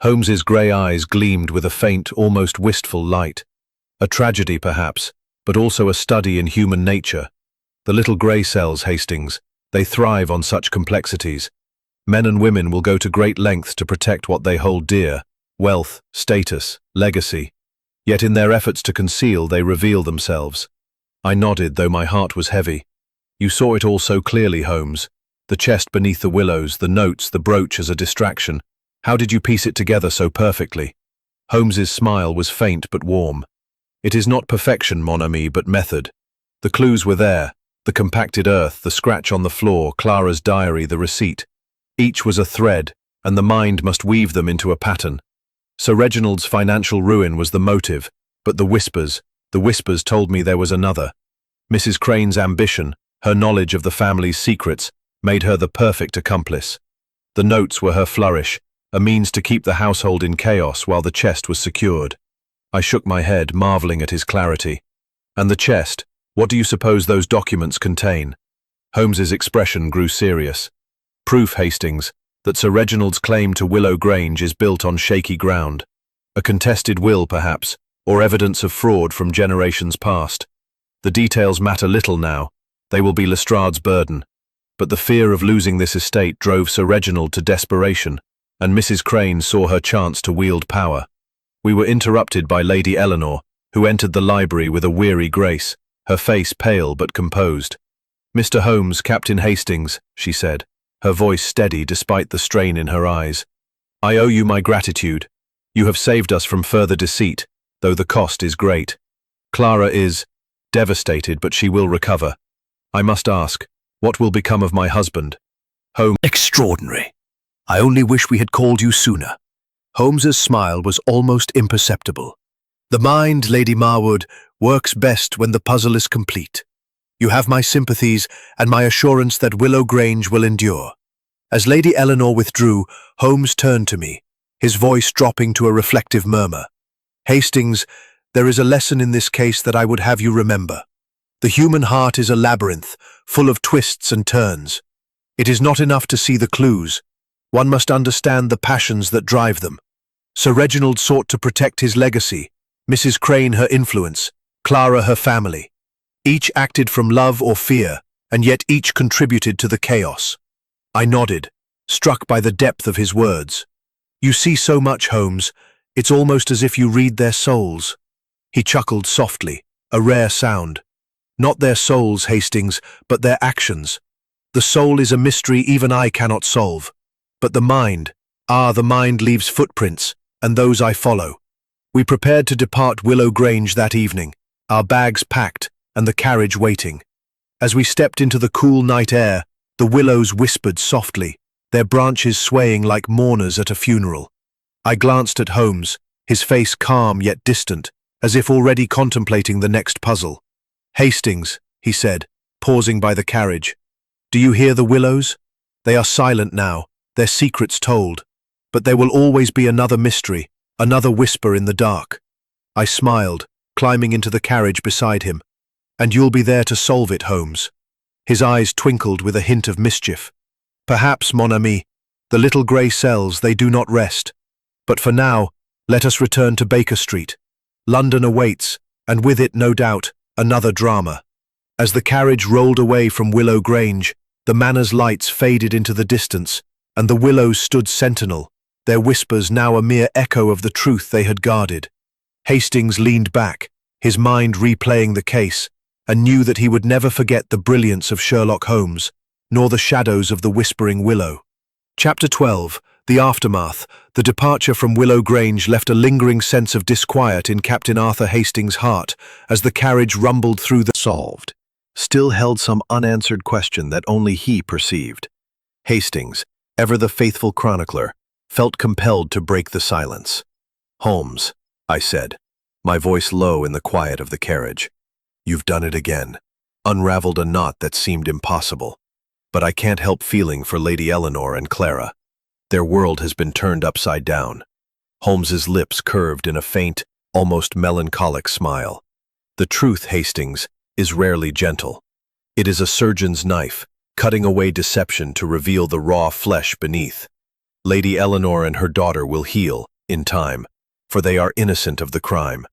Holmes's grey eyes gleamed with a faint, almost wistful light. A tragedy, perhaps, but also a study in human nature. The little grey cells, Hastings, they thrive on such complexities. Men and women will go to great lengths to protect what they hold dear, wealth, status, legacy. Yet in their efforts to conceal, they reveal themselves. I nodded, though my heart was heavy. "You saw it all so clearly, Holmes. The chest beneath the willows, the notes, the brooch as a distraction. How did you piece it together so perfectly?" Holmes's smile was faint but warm. "It is not perfection, mon ami, but method. The clues were there, the compacted earth, the scratch on the floor, Clara's diary, the receipt. Each was a thread, and the mind must weave them into a pattern. Sir Reginald's financial ruin was the motive, but the whispers told me there was another. Mrs. Crane's ambition, her knowledge of the family's secrets, made her the perfect accomplice. The notes were her flourish, a means to keep the household in chaos while the chest was secured." I shook my head, marvelling at his clarity. "And the chest, what do you suppose those documents contain?" Holmes's expression grew serious. "Proof, Hastings, that Sir Reginald's claim to Willow Grange is built on shaky ground. A contested will, perhaps, or evidence of fraud from generations past. The details matter little now. They will be Lestrade's burden. But the fear of losing this estate drove Sir Reginald to desperation, and Mrs. Crane saw her chance to wield power. We were interrupted by Lady Eleanor, who entered the library with a weary grace, her face pale but composed. "Mr. Holmes, Captain Hastings," she said, her voice steady despite the strain in her eyes. "I owe you my gratitude. You have saved us from further deceit, though the cost is great. Clara is devastated, but she will recover. I must ask, what will become of my husband?" Holmes. "Extraordinary. I only wish we had called you sooner." Holmes's smile was almost imperceptible. "The mind, Lady Marwood, works best when the puzzle is complete. You have my sympathies and my assurance that Willow Grange will endure." As Lady Eleanor withdrew, Holmes turned to me, his voice dropping to a reflective murmur. "Hastings, there is a lesson in this case that I would have you remember. The human heart is a labyrinth, full of twists and turns. It is not enough to see the clues. One must understand the passions that drive them. Sir Reginald sought to protect his legacy, Mrs. Crane her influence, Clara her family. Each acted from love or fear, and yet each contributed to the chaos." I nodded, struck by the depth of his words. "You see so much, Holmes. It's almost as if you read their souls." He chuckled softly, a rare sound. "Not their souls, Hastings, but their actions. The soul is a mystery even I cannot solve. But the mind, the mind leaves footprints, and those I follow." We prepared to depart Willow Grange that evening, our bags packed and the carriage waiting. As we stepped into the cool night air, the willows whispered softly, their branches swaying like mourners at a funeral. I glanced at Holmes, his face calm yet distant, as if already contemplating the next puzzle. "Hastings," he said, pausing by the carriage. "Do you hear the willows? They are silent now, their secrets told. But there will always be another mystery, another whisper in the dark." I smiled, climbing into the carriage beside him. "And you'll be there to solve it, Holmes." His eyes twinkled with a hint of mischief. "Perhaps, mon ami, the little grey cells, they do not rest. But for now, let us return to Baker Street. London awaits, and with it, no doubt, another drama." As the carriage rolled away from Willow Grange, the manor's lights faded into the distance, and the willows stood sentinel, their whispers now a mere echo of the truth they had guarded. Hastings leaned back, his mind replaying the case, and knew that he would never forget the brilliance of Sherlock Holmes, nor the shadows of the whispering willow. Chapter 12. The Aftermath. The departure from Willow Grange left a lingering sense of disquiet in Captain Arthur Hastings' heart as the carriage rumbled through the solved. Still held some unanswered question that only he perceived. Hastings, ever the faithful chronicler, felt compelled to break the silence. "Holmes," I said, my voice low in the quiet of the carriage. "You've done it again. Unraveled a knot that seemed impossible. But I can't help feeling for Lady Eleanor and Clara. Their world has been turned upside down." Holmes's lips curved in a faint, almost melancholic smile. "The truth, Hastings, is rarely gentle. It is a surgeon's knife, cutting away deception to reveal the raw flesh beneath. Lady Eleanor and her daughter will heal, in time, for they are innocent of the crime.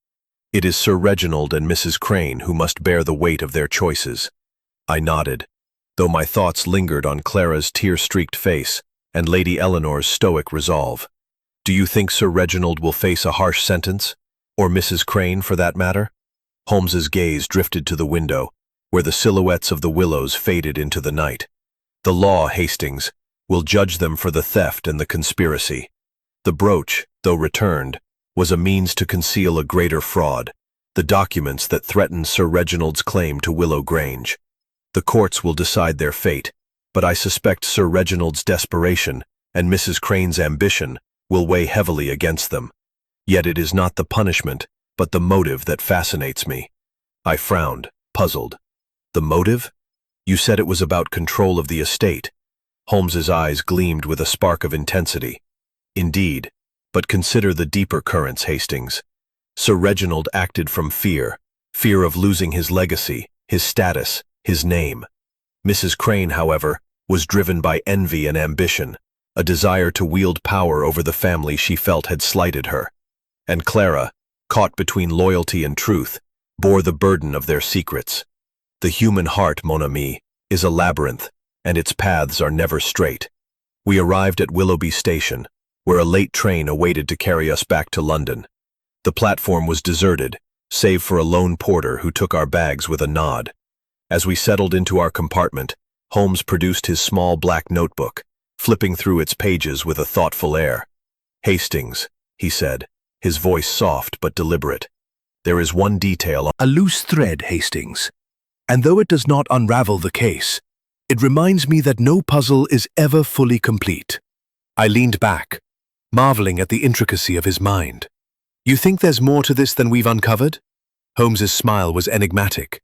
It is Sir Reginald and Mrs. Crane who must bear the weight of their choices." I nodded, though my thoughts lingered on Clara's tear-streaked face and Lady Eleanor's stoic resolve. "Do you think Sir Reginald will face a harsh sentence? Or Mrs. Crane, for that matter?" Holmes's gaze drifted to the window, where the silhouettes of the willows faded into the night. "The law, Hastings, will judge them for the theft and the conspiracy. The brooch, though returned, was a means to conceal a greater fraud, the documents that threatened Sir Reginald's claim to Willow Grange. The courts will decide their fate, but I suspect Sir Reginald's desperation and Mrs. Crane's ambition will weigh heavily against them. Yet it is not the punishment, but the motive that fascinates me." I frowned, puzzled. "The motive? You said it was about control of the estate." Holmes's eyes gleamed with a spark of intensity. "Indeed, but consider the deeper currents, Hastings. Sir Reginald acted from fear of losing his legacy, his status, his name. Mrs. Crane, however, was driven by envy and ambition, a desire to wield power over the family she felt had slighted her. And Clara, caught between loyalty and truth, bore the burden of their secrets. The human heart, mon ami, is a labyrinth, and its paths are never straight. We arrived at Willoughby Station, where a late train awaited to carry us back to London. The platform was deserted, save for a lone porter who took our bags with a nod. As we settled into our compartment, Holmes produced his small black notebook, flipping through its pages with a thoughtful air. "Hastings," he said, his voice soft but deliberate. "There is one detail, a loose thread, Hastings. And though it does not unravel the case, it reminds me that no puzzle is ever fully complete." I leaned back, marveling at the intricacy of his mind. "You think there's more to this than we've uncovered?" Holmes's smile was enigmatic.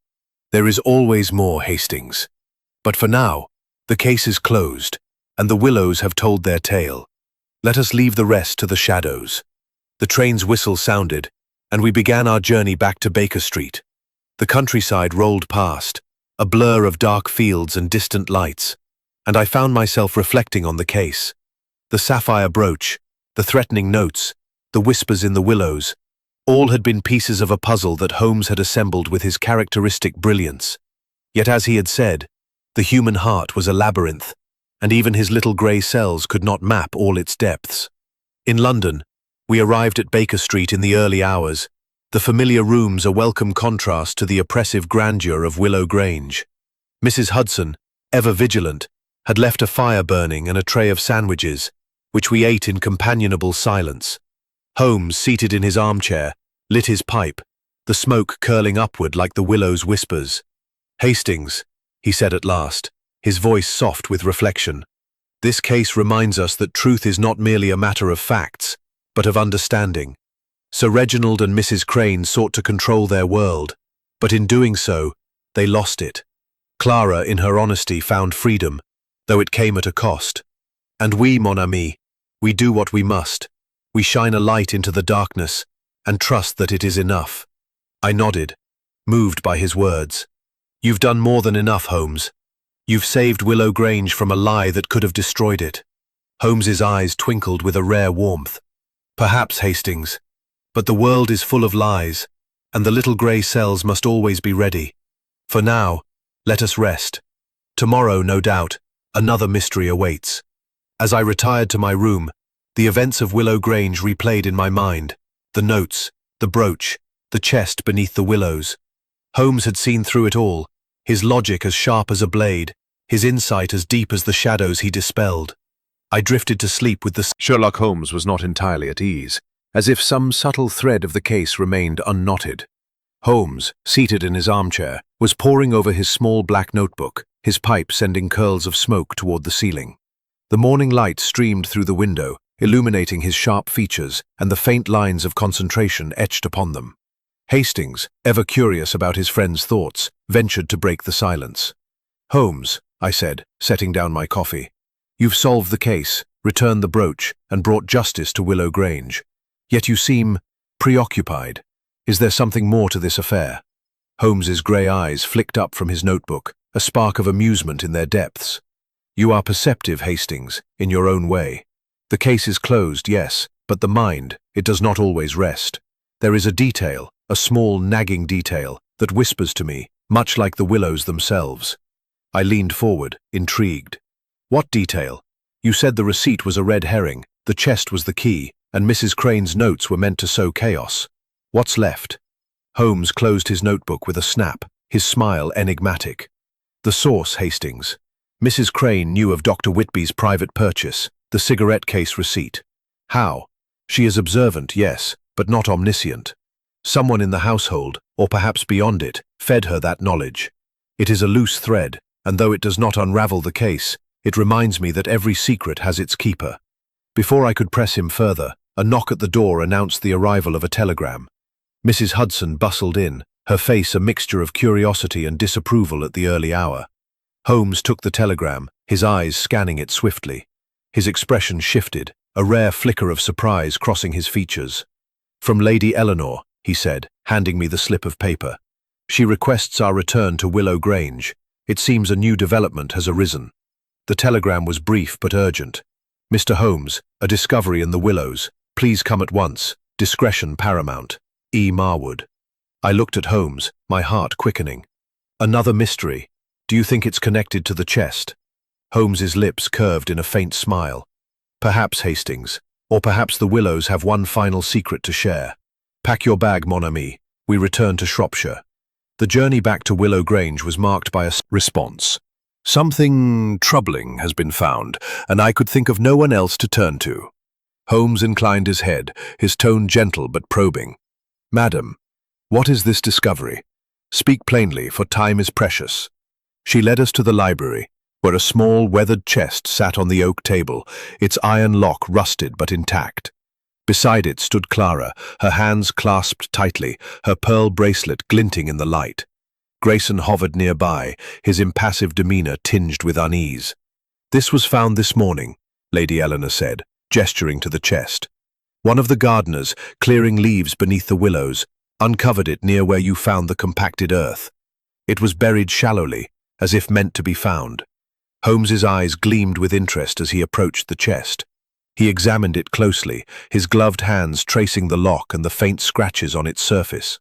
"There is always more, Hastings. But for now, the case is closed, and the willows have told their tale. Let us leave the rest to the shadows." The train's whistle sounded, and we began our journey back to Baker Street. The countryside rolled past, a blur of dark fields and distant lights, and I found myself reflecting on the case. The sapphire brooch, the threatening notes, the whispers in the willows, all had been pieces of a puzzle that Holmes had assembled with his characteristic brilliance. Yet as he had said, the human heart was a labyrinth, and even his little grey cells could not map all its depths. In London, we arrived at Baker Street in the early hours, the familiar rooms a welcome contrast to the oppressive grandeur of Willow Grange. Mrs. Hudson, ever vigilant, had left a fire burning and a tray of sandwiches, which we ate in companionable silence. Holmes, seated in his armchair, lit his pipe, the smoke curling upward like the willow's whispers. "Hastings," he said at last, his voice soft with reflection,
This case reminds us that truth is not merely a matter of facts, but of understanding. Sir Reginald and Mrs. Crane sought to control their world, but in doing so, they lost it. Clara, in her honesty, found freedom, though it came at a cost. And we, mon ami, we do what we must. We shine a light into the darkness and trust that it is enough. I nodded, moved by his words. You've done more than enough, Holmes. You've saved Willow Grange from a lie that could have destroyed it. Holmes's eyes twinkled with a rare warmth. Perhaps, Hastings, but the world is full of lies, and the little grey cells must always be ready. For now, let us rest. Tomorrow, no doubt, another mystery awaits. As I retired to my room, the events of Willow Grange replayed in my mind. The notes, the brooch, the chest beneath the willows. Holmes had seen through it all, his logic as sharp as a blade, his insight as deep as the shadows he dispelled. I drifted to sleep with the...
Sherlock Holmes was not entirely at ease, as if some subtle thread of the case remained unknotted. Holmes, seated in his armchair, was poring over his small black notebook, his pipe sending curls of smoke toward the ceiling. The morning light streamed through the window, illuminating his sharp features and the faint lines of concentration etched upon them. Hastings, ever curious about his friend's thoughts, ventured to break the silence. "Holmes," I said, setting down my coffee, "you've solved the case, returned the brooch, and brought justice to Willow Grange. Yet you seem preoccupied. Is there something more to this affair?" Holmes's grey eyes flicked up from his notebook, a spark of amusement in their depths. "You are perceptive, Hastings, in your own way. The case is closed, yes, but the mind, it does not always rest. There is a detail, a small nagging detail, that whispers to me, much like the willows themselves." I leaned forward, intrigued. "What detail? You said the receipt was a red herring, the chest was the key, and Mrs. Crane's notes were meant to sow chaos. What's left?" Holmes closed his notebook with a snap, his smile enigmatic. "The source, Hastings. Mrs. Crane knew of Dr. Whitby's private purchase, the cigarette case receipt. How? She is observant, yes, but not omniscient. Someone in the household, or perhaps beyond it, fed her that knowledge. It is a loose thread, and though it does not unravel the case, it reminds me that every secret has its keeper." Before I could press him further, a knock at the door announced the arrival of a telegram. Mrs. Hudson bustled in, her face a mixture of curiosity and disapproval at the early hour. Holmes took the telegram, his eyes scanning it swiftly. His expression shifted, a rare flicker of surprise crossing his features. "From Lady Eleanor," he said, handing me the slip of paper. "She requests our return to Willow Grange. It seems a new development has arisen." The telegram was brief but urgent. "Mr. Holmes, a discovery in the willows. Please come at once. Discretion paramount. E. Marwood." I looked at Holmes, my heart quickening. "Another mystery. Do you think it's connected to the chest?" Holmes's lips curved in a faint smile. "Perhaps, Hastings, or perhaps the willows have one final secret to share. Pack your bag, mon ami. We return to Shropshire." The journey back to Willow Grange was marked by a response. "Something troubling has been found, and I could think of no one else to turn to." Holmes inclined his head, his tone gentle but probing. "Madam, what is this discovery? Speak plainly, for time is precious." She led us to the library, where a small weathered chest sat on the oak table, its iron lock rusted but intact. Beside it stood Clara, her hands clasped tightly, her pearl bracelet glinting in the light. Grayson hovered nearby, his impassive demeanor tinged with unease. "This was found this morning," Lady Eleanor said, gesturing to the chest. "One of the gardeners, clearing leaves beneath the willows, uncovered it near where you found the compacted earth. It was buried shallowly, as if meant to be found." Holmes's eyes gleamed with interest as he approached the chest. He examined it closely, his gloved hands tracing the lock and the faint scratches on its surface.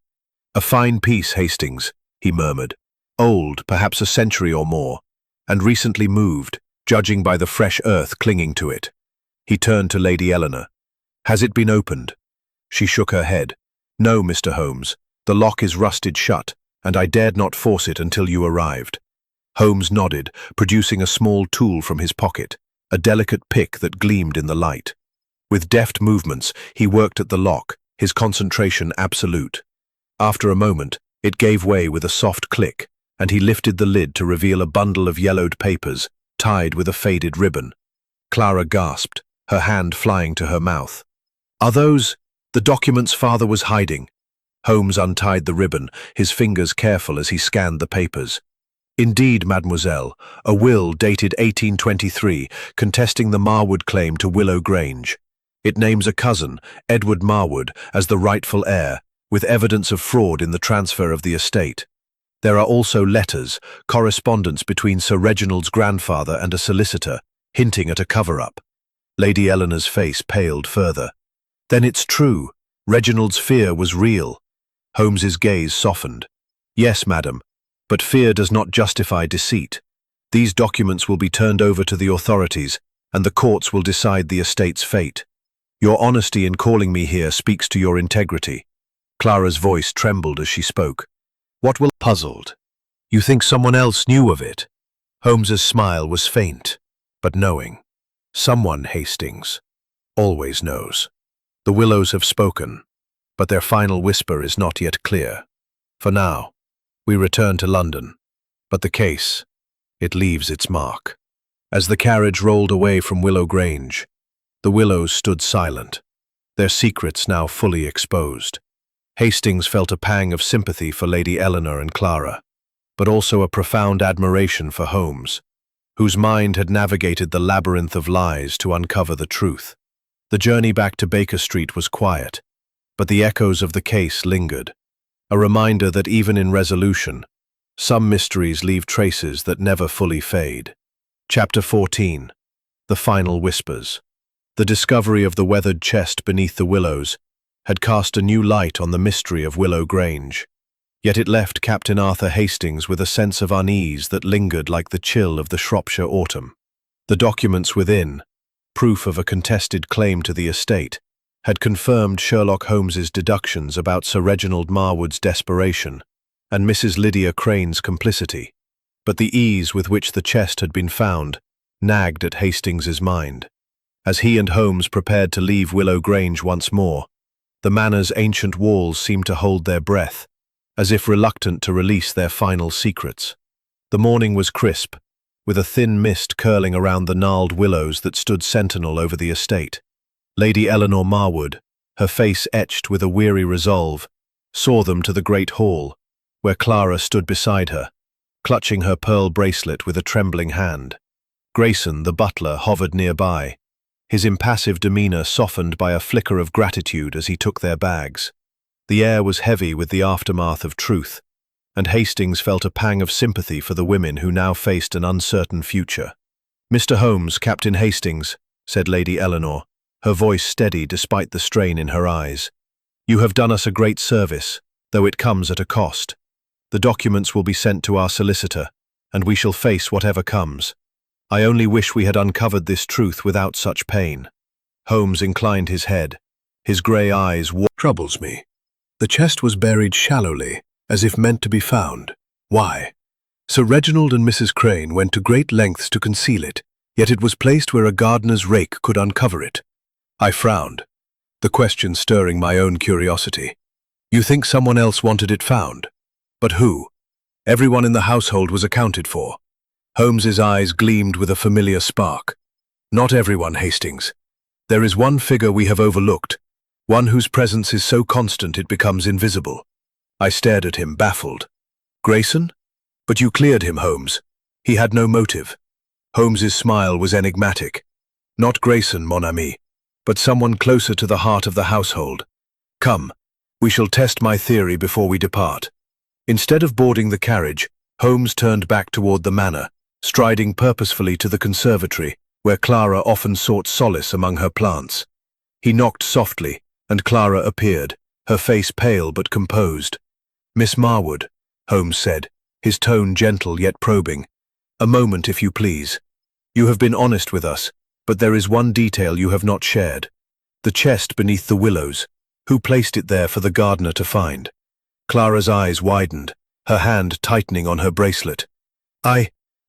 "A fine piece, Hastings," he murmured. "Old, perhaps a century or more, and recently moved, judging by the fresh earth clinging to it." He turned to Lady Eleanor. "Has it been opened?" She shook her head. "No, Mr. Holmes. The lock is rusted shut, and I dared not force it until you arrived." Holmes nodded, producing a small tool from his pocket, a delicate pick that gleamed in the light. With deft movements, he worked at the lock, his concentration absolute. After a moment, it gave way with a soft click, and he lifted the lid to reveal a bundle of yellowed papers, tied with a faded ribbon. Clara gasped, her hand flying to her mouth. Are those the documents father was hiding? Holmes untied the ribbon, his fingers careful as he scanned the papers. Indeed, mademoiselle, a will dated 1823, contesting the Marwood claim to Willow Grange. It names a cousin, Edward Marwood, as the rightful heir, with evidence of fraud in the transfer of the estate. There are also letters, correspondence between Sir Reginald's grandfather and a solicitor, hinting at a cover-up. Lady Eleanor's face paled further. Then it's true. Reginald's fear was real. Holmes's gaze softened. Yes, madam, but fear does not justify deceit. These documents will be turned over to the authorities, and the courts will decide the estate's fate. Your honesty in calling me here speaks to your integrity. Clara's voice trembled as she spoke. What will puzzled? You think someone else knew of it? Holmes's smile was faint, but knowing. Someone, Hastings, always knows. The Willows have spoken, but their final whisper is not yet clear. For now, we return to London, but the case, it leaves its mark. As the carriage rolled away from Willow Grange, the Willows stood silent, their secrets now fully exposed. Hastings felt a pang of sympathy for Lady Eleanor and Clara, but also a profound admiration for Holmes, whose mind had navigated the labyrinth of lies to uncover the truth. The journey back to Baker Street was quiet, but the echoes of the case lingered, a reminder that even in resolution, some mysteries leave traces that never fully fade. Chapter 14. The Final Whispers. The discovery of the weathered chest beneath the willows had cast a new light on the mystery of Willow Grange, yet it left Captain Arthur Hastings with a sense of unease that lingered like the chill of the Shropshire autumn. The documents within, proof of a contested claim to the estate, had confirmed Sherlock Holmes's deductions about Sir Reginald Marwood's desperation and Mrs. Lydia Crane's complicity, but the ease with which the chest had been found nagged at Hastings's mind. As he and Holmes prepared to leave Willow Grange once more, the manor's ancient walls seemed to hold their breath, as if reluctant to release their final secrets. The morning was crisp, with a thin mist curling around the gnarled willows that stood sentinel over the estate. Lady Eleanor Marwood, her face etched with a weary resolve, saw them to the great hall, where Clara stood beside her, clutching her pearl bracelet with a trembling hand. Grayson, the butler, hovered nearby, his impassive demeanor softened by a flicker of gratitude as he took their bags. The air was heavy with the aftermath of truth, and Hastings felt a pang of sympathy for the women who now faced an uncertain future. "Mr. Holmes, Captain Hastings," said Lady Eleanor, her voice steady despite the strain in her eyes. "You have done us a great service, though it comes at a cost. The documents will be sent to our solicitor, and we shall face whatever comes. I only wish we had uncovered this truth without such pain." Holmes inclined his head, his grey eyes troubles me. The chest was buried shallowly, as if meant to be found. Why? Sir Reginald and Mrs. Crane went to great lengths to conceal it, yet it was placed where a gardener's rake could uncover it. I frowned, the question stirring my own curiosity. You think someone else wanted it found? But who? Everyone in the household was accounted for. Holmes's eyes gleamed with a familiar spark. Not everyone, Hastings. There is one figure we have overlooked, one whose presence is so constant it becomes invisible. I stared at him, baffled. Grayson? But you cleared him, Holmes. He had no motive. Holmes's smile was enigmatic. Not Grayson, mon ami, but someone closer to the heart of the household. Come, we shall test my theory before we depart. Instead of boarding the carriage, Holmes turned back toward the manor, striding purposefully to the conservatory, where Clara often sought solace among her plants. He knocked softly, and Clara appeared, her face pale but composed. "Miss Marwood," Holmes said, his tone gentle yet probing. "A moment, if you please. You have been honest with us, but there is one detail you have not shared. The chest beneath the willows. Who placed it there for the gardener to find?" Clara's eyes widened, her hand tightening on her bracelet.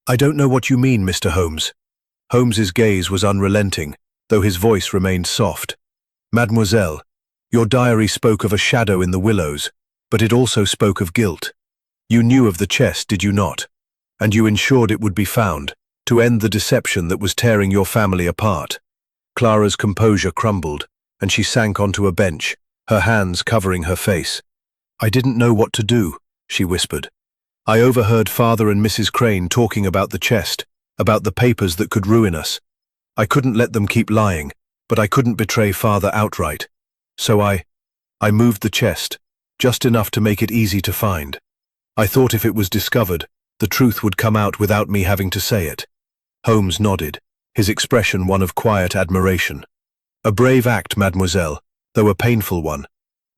I don't know what you mean, Mr. Holmes." Holmes's gaze was unrelenting, though his voice remained soft. "Mademoiselle, your diary spoke of a shadow in the willows, but it also spoke of guilt. You knew of the chest, did you not? And you ensured it would be found,
to end the deception that was tearing your family apart. Clara's composure crumbled, and she sank onto a bench, her hands covering her face. I didn't know what to do, she whispered. I overheard Father and Mrs. Crane talking about the chest, about the papers that could ruin us. I couldn't let them keep lying, but I couldn't betray Father outright. So I moved the chest, just enough to make it easy to find. I thought if it was discovered, the truth would come out without me having to say it. Holmes nodded, his expression one of quiet admiration. A brave act, mademoiselle, though a painful one.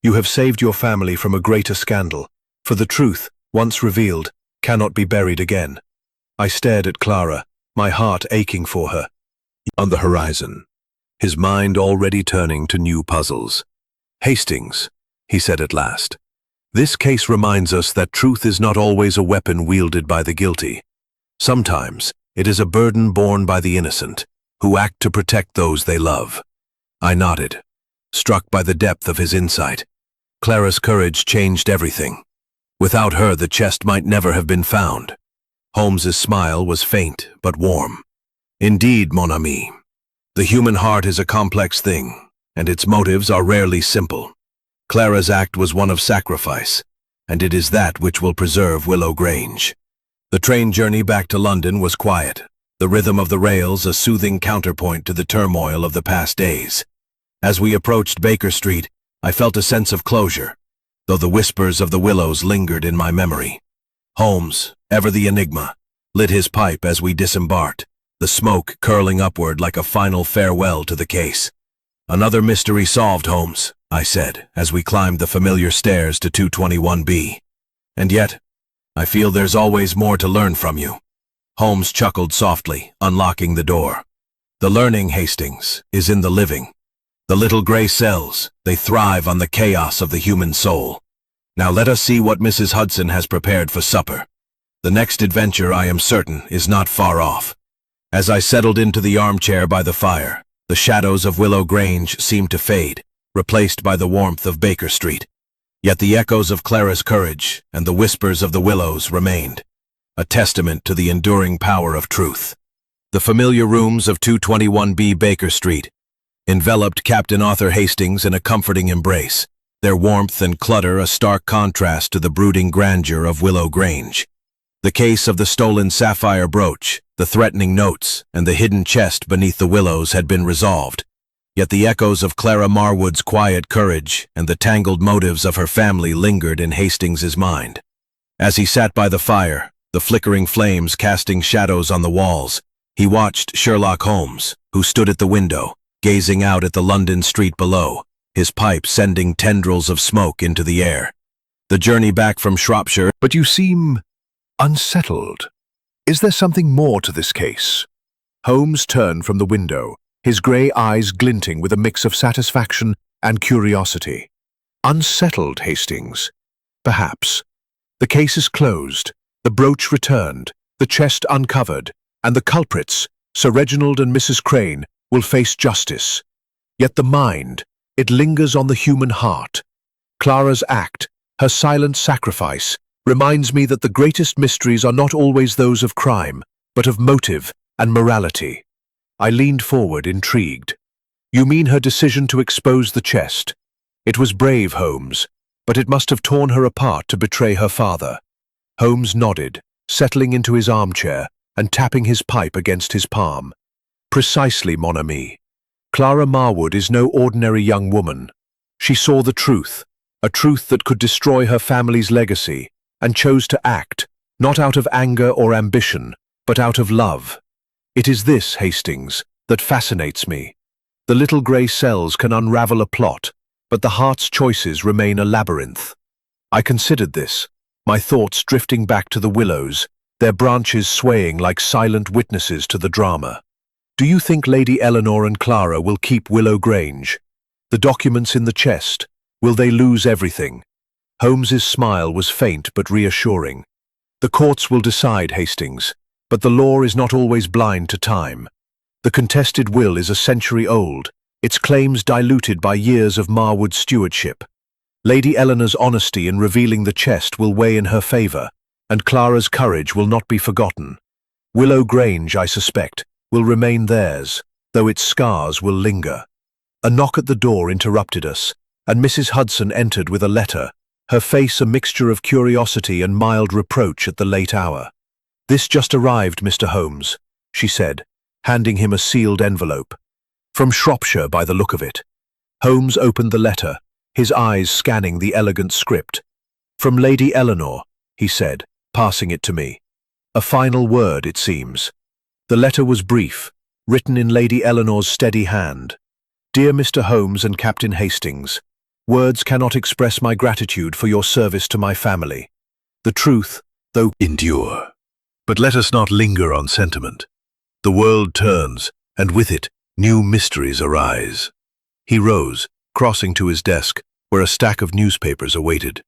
You have saved your family from a greater scandal, for the truth, once revealed, cannot be buried again. I stared at Clara, my heart aching for her. On the horizon, his mind already turning to new puzzles. Hastings, he said at last. This case reminds us that truth is not always a weapon wielded by the guilty. Sometimes it is a burden borne by the innocent, who act to protect those they love. I nodded, struck by the depth of his insight. Clara's courage changed everything. Without her, the chest might never have been found. Holmes's smile was faint but warm. Indeed, mon ami. The human heart is a complex thing, and its motives are rarely simple. Clara's act was one of sacrifice, and it is that which will preserve Willow Grange. The train journey back to London was quiet, the rhythm of the rails a soothing counterpoint to the turmoil of the past days. As we approached Baker Street, I felt a sense of closure, though the whispers of the Willows lingered in my memory. Holmes, ever the enigma, lit his pipe as we disembarked, the smoke curling upward like a final farewell to the case. Another mystery solved, Holmes, I said, as we climbed the familiar stairs to 221B. And yet, I feel there's always more to learn from you. Holmes chuckled softly, unlocking the door. The learning, Hastings, is in the living. The little gray cells, they thrive on the chaos of the human soul. Now let us see what Mrs. Hudson has prepared for supper. The next adventure, I am certain, is not far off. As I settled into the armchair by the fire, the shadows of Willow Grange seemed to fade, replaced by the warmth of Baker Street. Yet the echoes of Clara's courage and the whispers of the Willows remained, a testament to the enduring power of truth. The familiar rooms of 221B Baker Street enveloped Captain Arthur Hastings in a comforting embrace, their warmth and clutter a stark contrast to the brooding grandeur of Willow Grange. The case of the stolen sapphire brooch, the threatening notes, and the hidden chest beneath the willows had been resolved, yet the echoes of Clara Marwood's quiet courage and the tangled motives of her family lingered in Hastings's mind. As he sat by the fire, the flickering flames casting shadows on the walls, he watched Sherlock Holmes, who stood at the window, gazing out at the London street below, his pipe sending tendrils of smoke into the air. The journey back from Shropshire—
But you seem unsettled. Is there something more to this case? Holmes turned from the window, his grey eyes glinting with a mix of satisfaction and curiosity. Unsettled, Hastings? Perhaps. The case is closed, the brooch returned, the chest uncovered, and the culprits, Sir Reginald and Mrs. Crane, will face justice. Yet the mind, it lingers on the human heart. Clara's act, her silent sacrifice, reminds me that the greatest mysteries are not always those of crime, but of motive and morality. I leaned forward, intrigued. You mean her decision to expose the chest? It was brave, Holmes, but it must have torn her apart to betray her father. Holmes nodded, settling into his armchair and tapping his pipe against his palm. Precisely, mon ami. Clara Marwood is no ordinary young woman. She saw the truth, a truth that could destroy her family's legacy, and chose to act, not out of anger or ambition, but out of love. It is this, Hastings, that fascinates me. The little grey cells can unravel a plot, but the heart's choices remain a labyrinth. I considered this, my thoughts drifting back to the willows, their branches swaying like silent witnesses to the drama. Do you think Lady Eleanor and Clara will keep Willow Grange? The documents in the chest, will they lose everything? Holmes's smile was faint but reassuring. The courts will decide, Hastings, but the law is not always blind to time. The contested will is a century old, its claims diluted by years of Marwood stewardship. Lady Eleanor's honesty in revealing the chest will weigh in her favour, and Clara's courage will not be forgotten. Willow Grange, I suspect, will remain theirs, though its scars will linger. A knock at the door interrupted us, and Mrs. Hudson entered with a letter, her face a mixture of curiosity and mild reproach at the late hour. "This just arrived, Mr. Holmes," she said, handing him a sealed envelope. "From Shropshire, by the look of it." Holmes opened the letter, his eyes scanning the elegant script. "From Lady Eleanor," he said, passing it to me. "A final word, it seems." The letter was brief, written in Lady Eleanor's steady hand. "Dear Mr. Holmes and Captain Hastings, words cannot express my gratitude for your service to my family. The truth, though
Endure. But let us not linger on sentiment. The world turns, and with it, new mysteries arise." He rose, crossing to his desk, where a stack of newspapers awaited.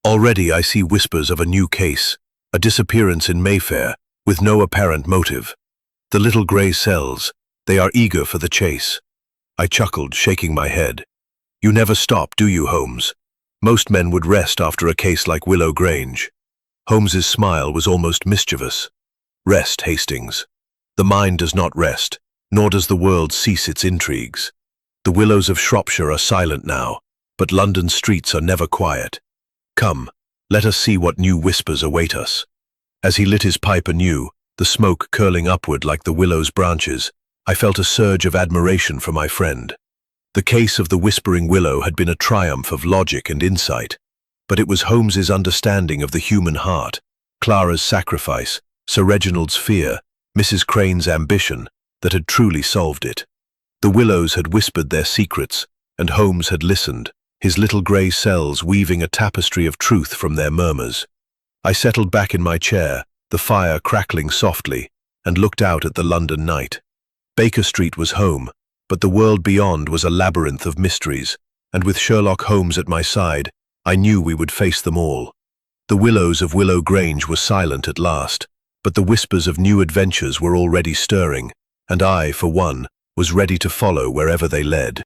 "Already I see whispers of a new case, a disappearance in Mayfair, with no apparent motive. The little grey cells, they are eager for the chase." I chuckled, shaking my head. "You never stop, do you, Holmes? Most men would rest after a case like Willow Grange." Holmes's smile was almost mischievous. "Rest, Hastings. The mind does not rest, nor does the world cease its intrigues. The willows of Shropshire are silent now, but London's streets are never quiet. Come, let us see what new whispers await us." As he lit his pipe anew, the smoke curling upward like the willow's branches, I felt a surge of admiration for my friend. The case of the Whispering Willow had been a triumph of logic and insight, but it was Holmes's understanding of the human heart, Clara's sacrifice, Sir Reginald's fear, Mrs. Crane's ambition, that had truly solved it. The willows had whispered their secrets, and Holmes had listened, his little grey cells weaving a tapestry of truth from their murmurs. I settled back in my chair, the fire crackling softly, and looked out at the London night. Baker Street was home, but the world beyond was a labyrinth of mysteries, and with Sherlock Holmes at my side, I knew we would face them all. The willows of Willow Grange were silent at last, but the whispers of new adventures were already stirring, and I, for one, was ready to follow wherever they led.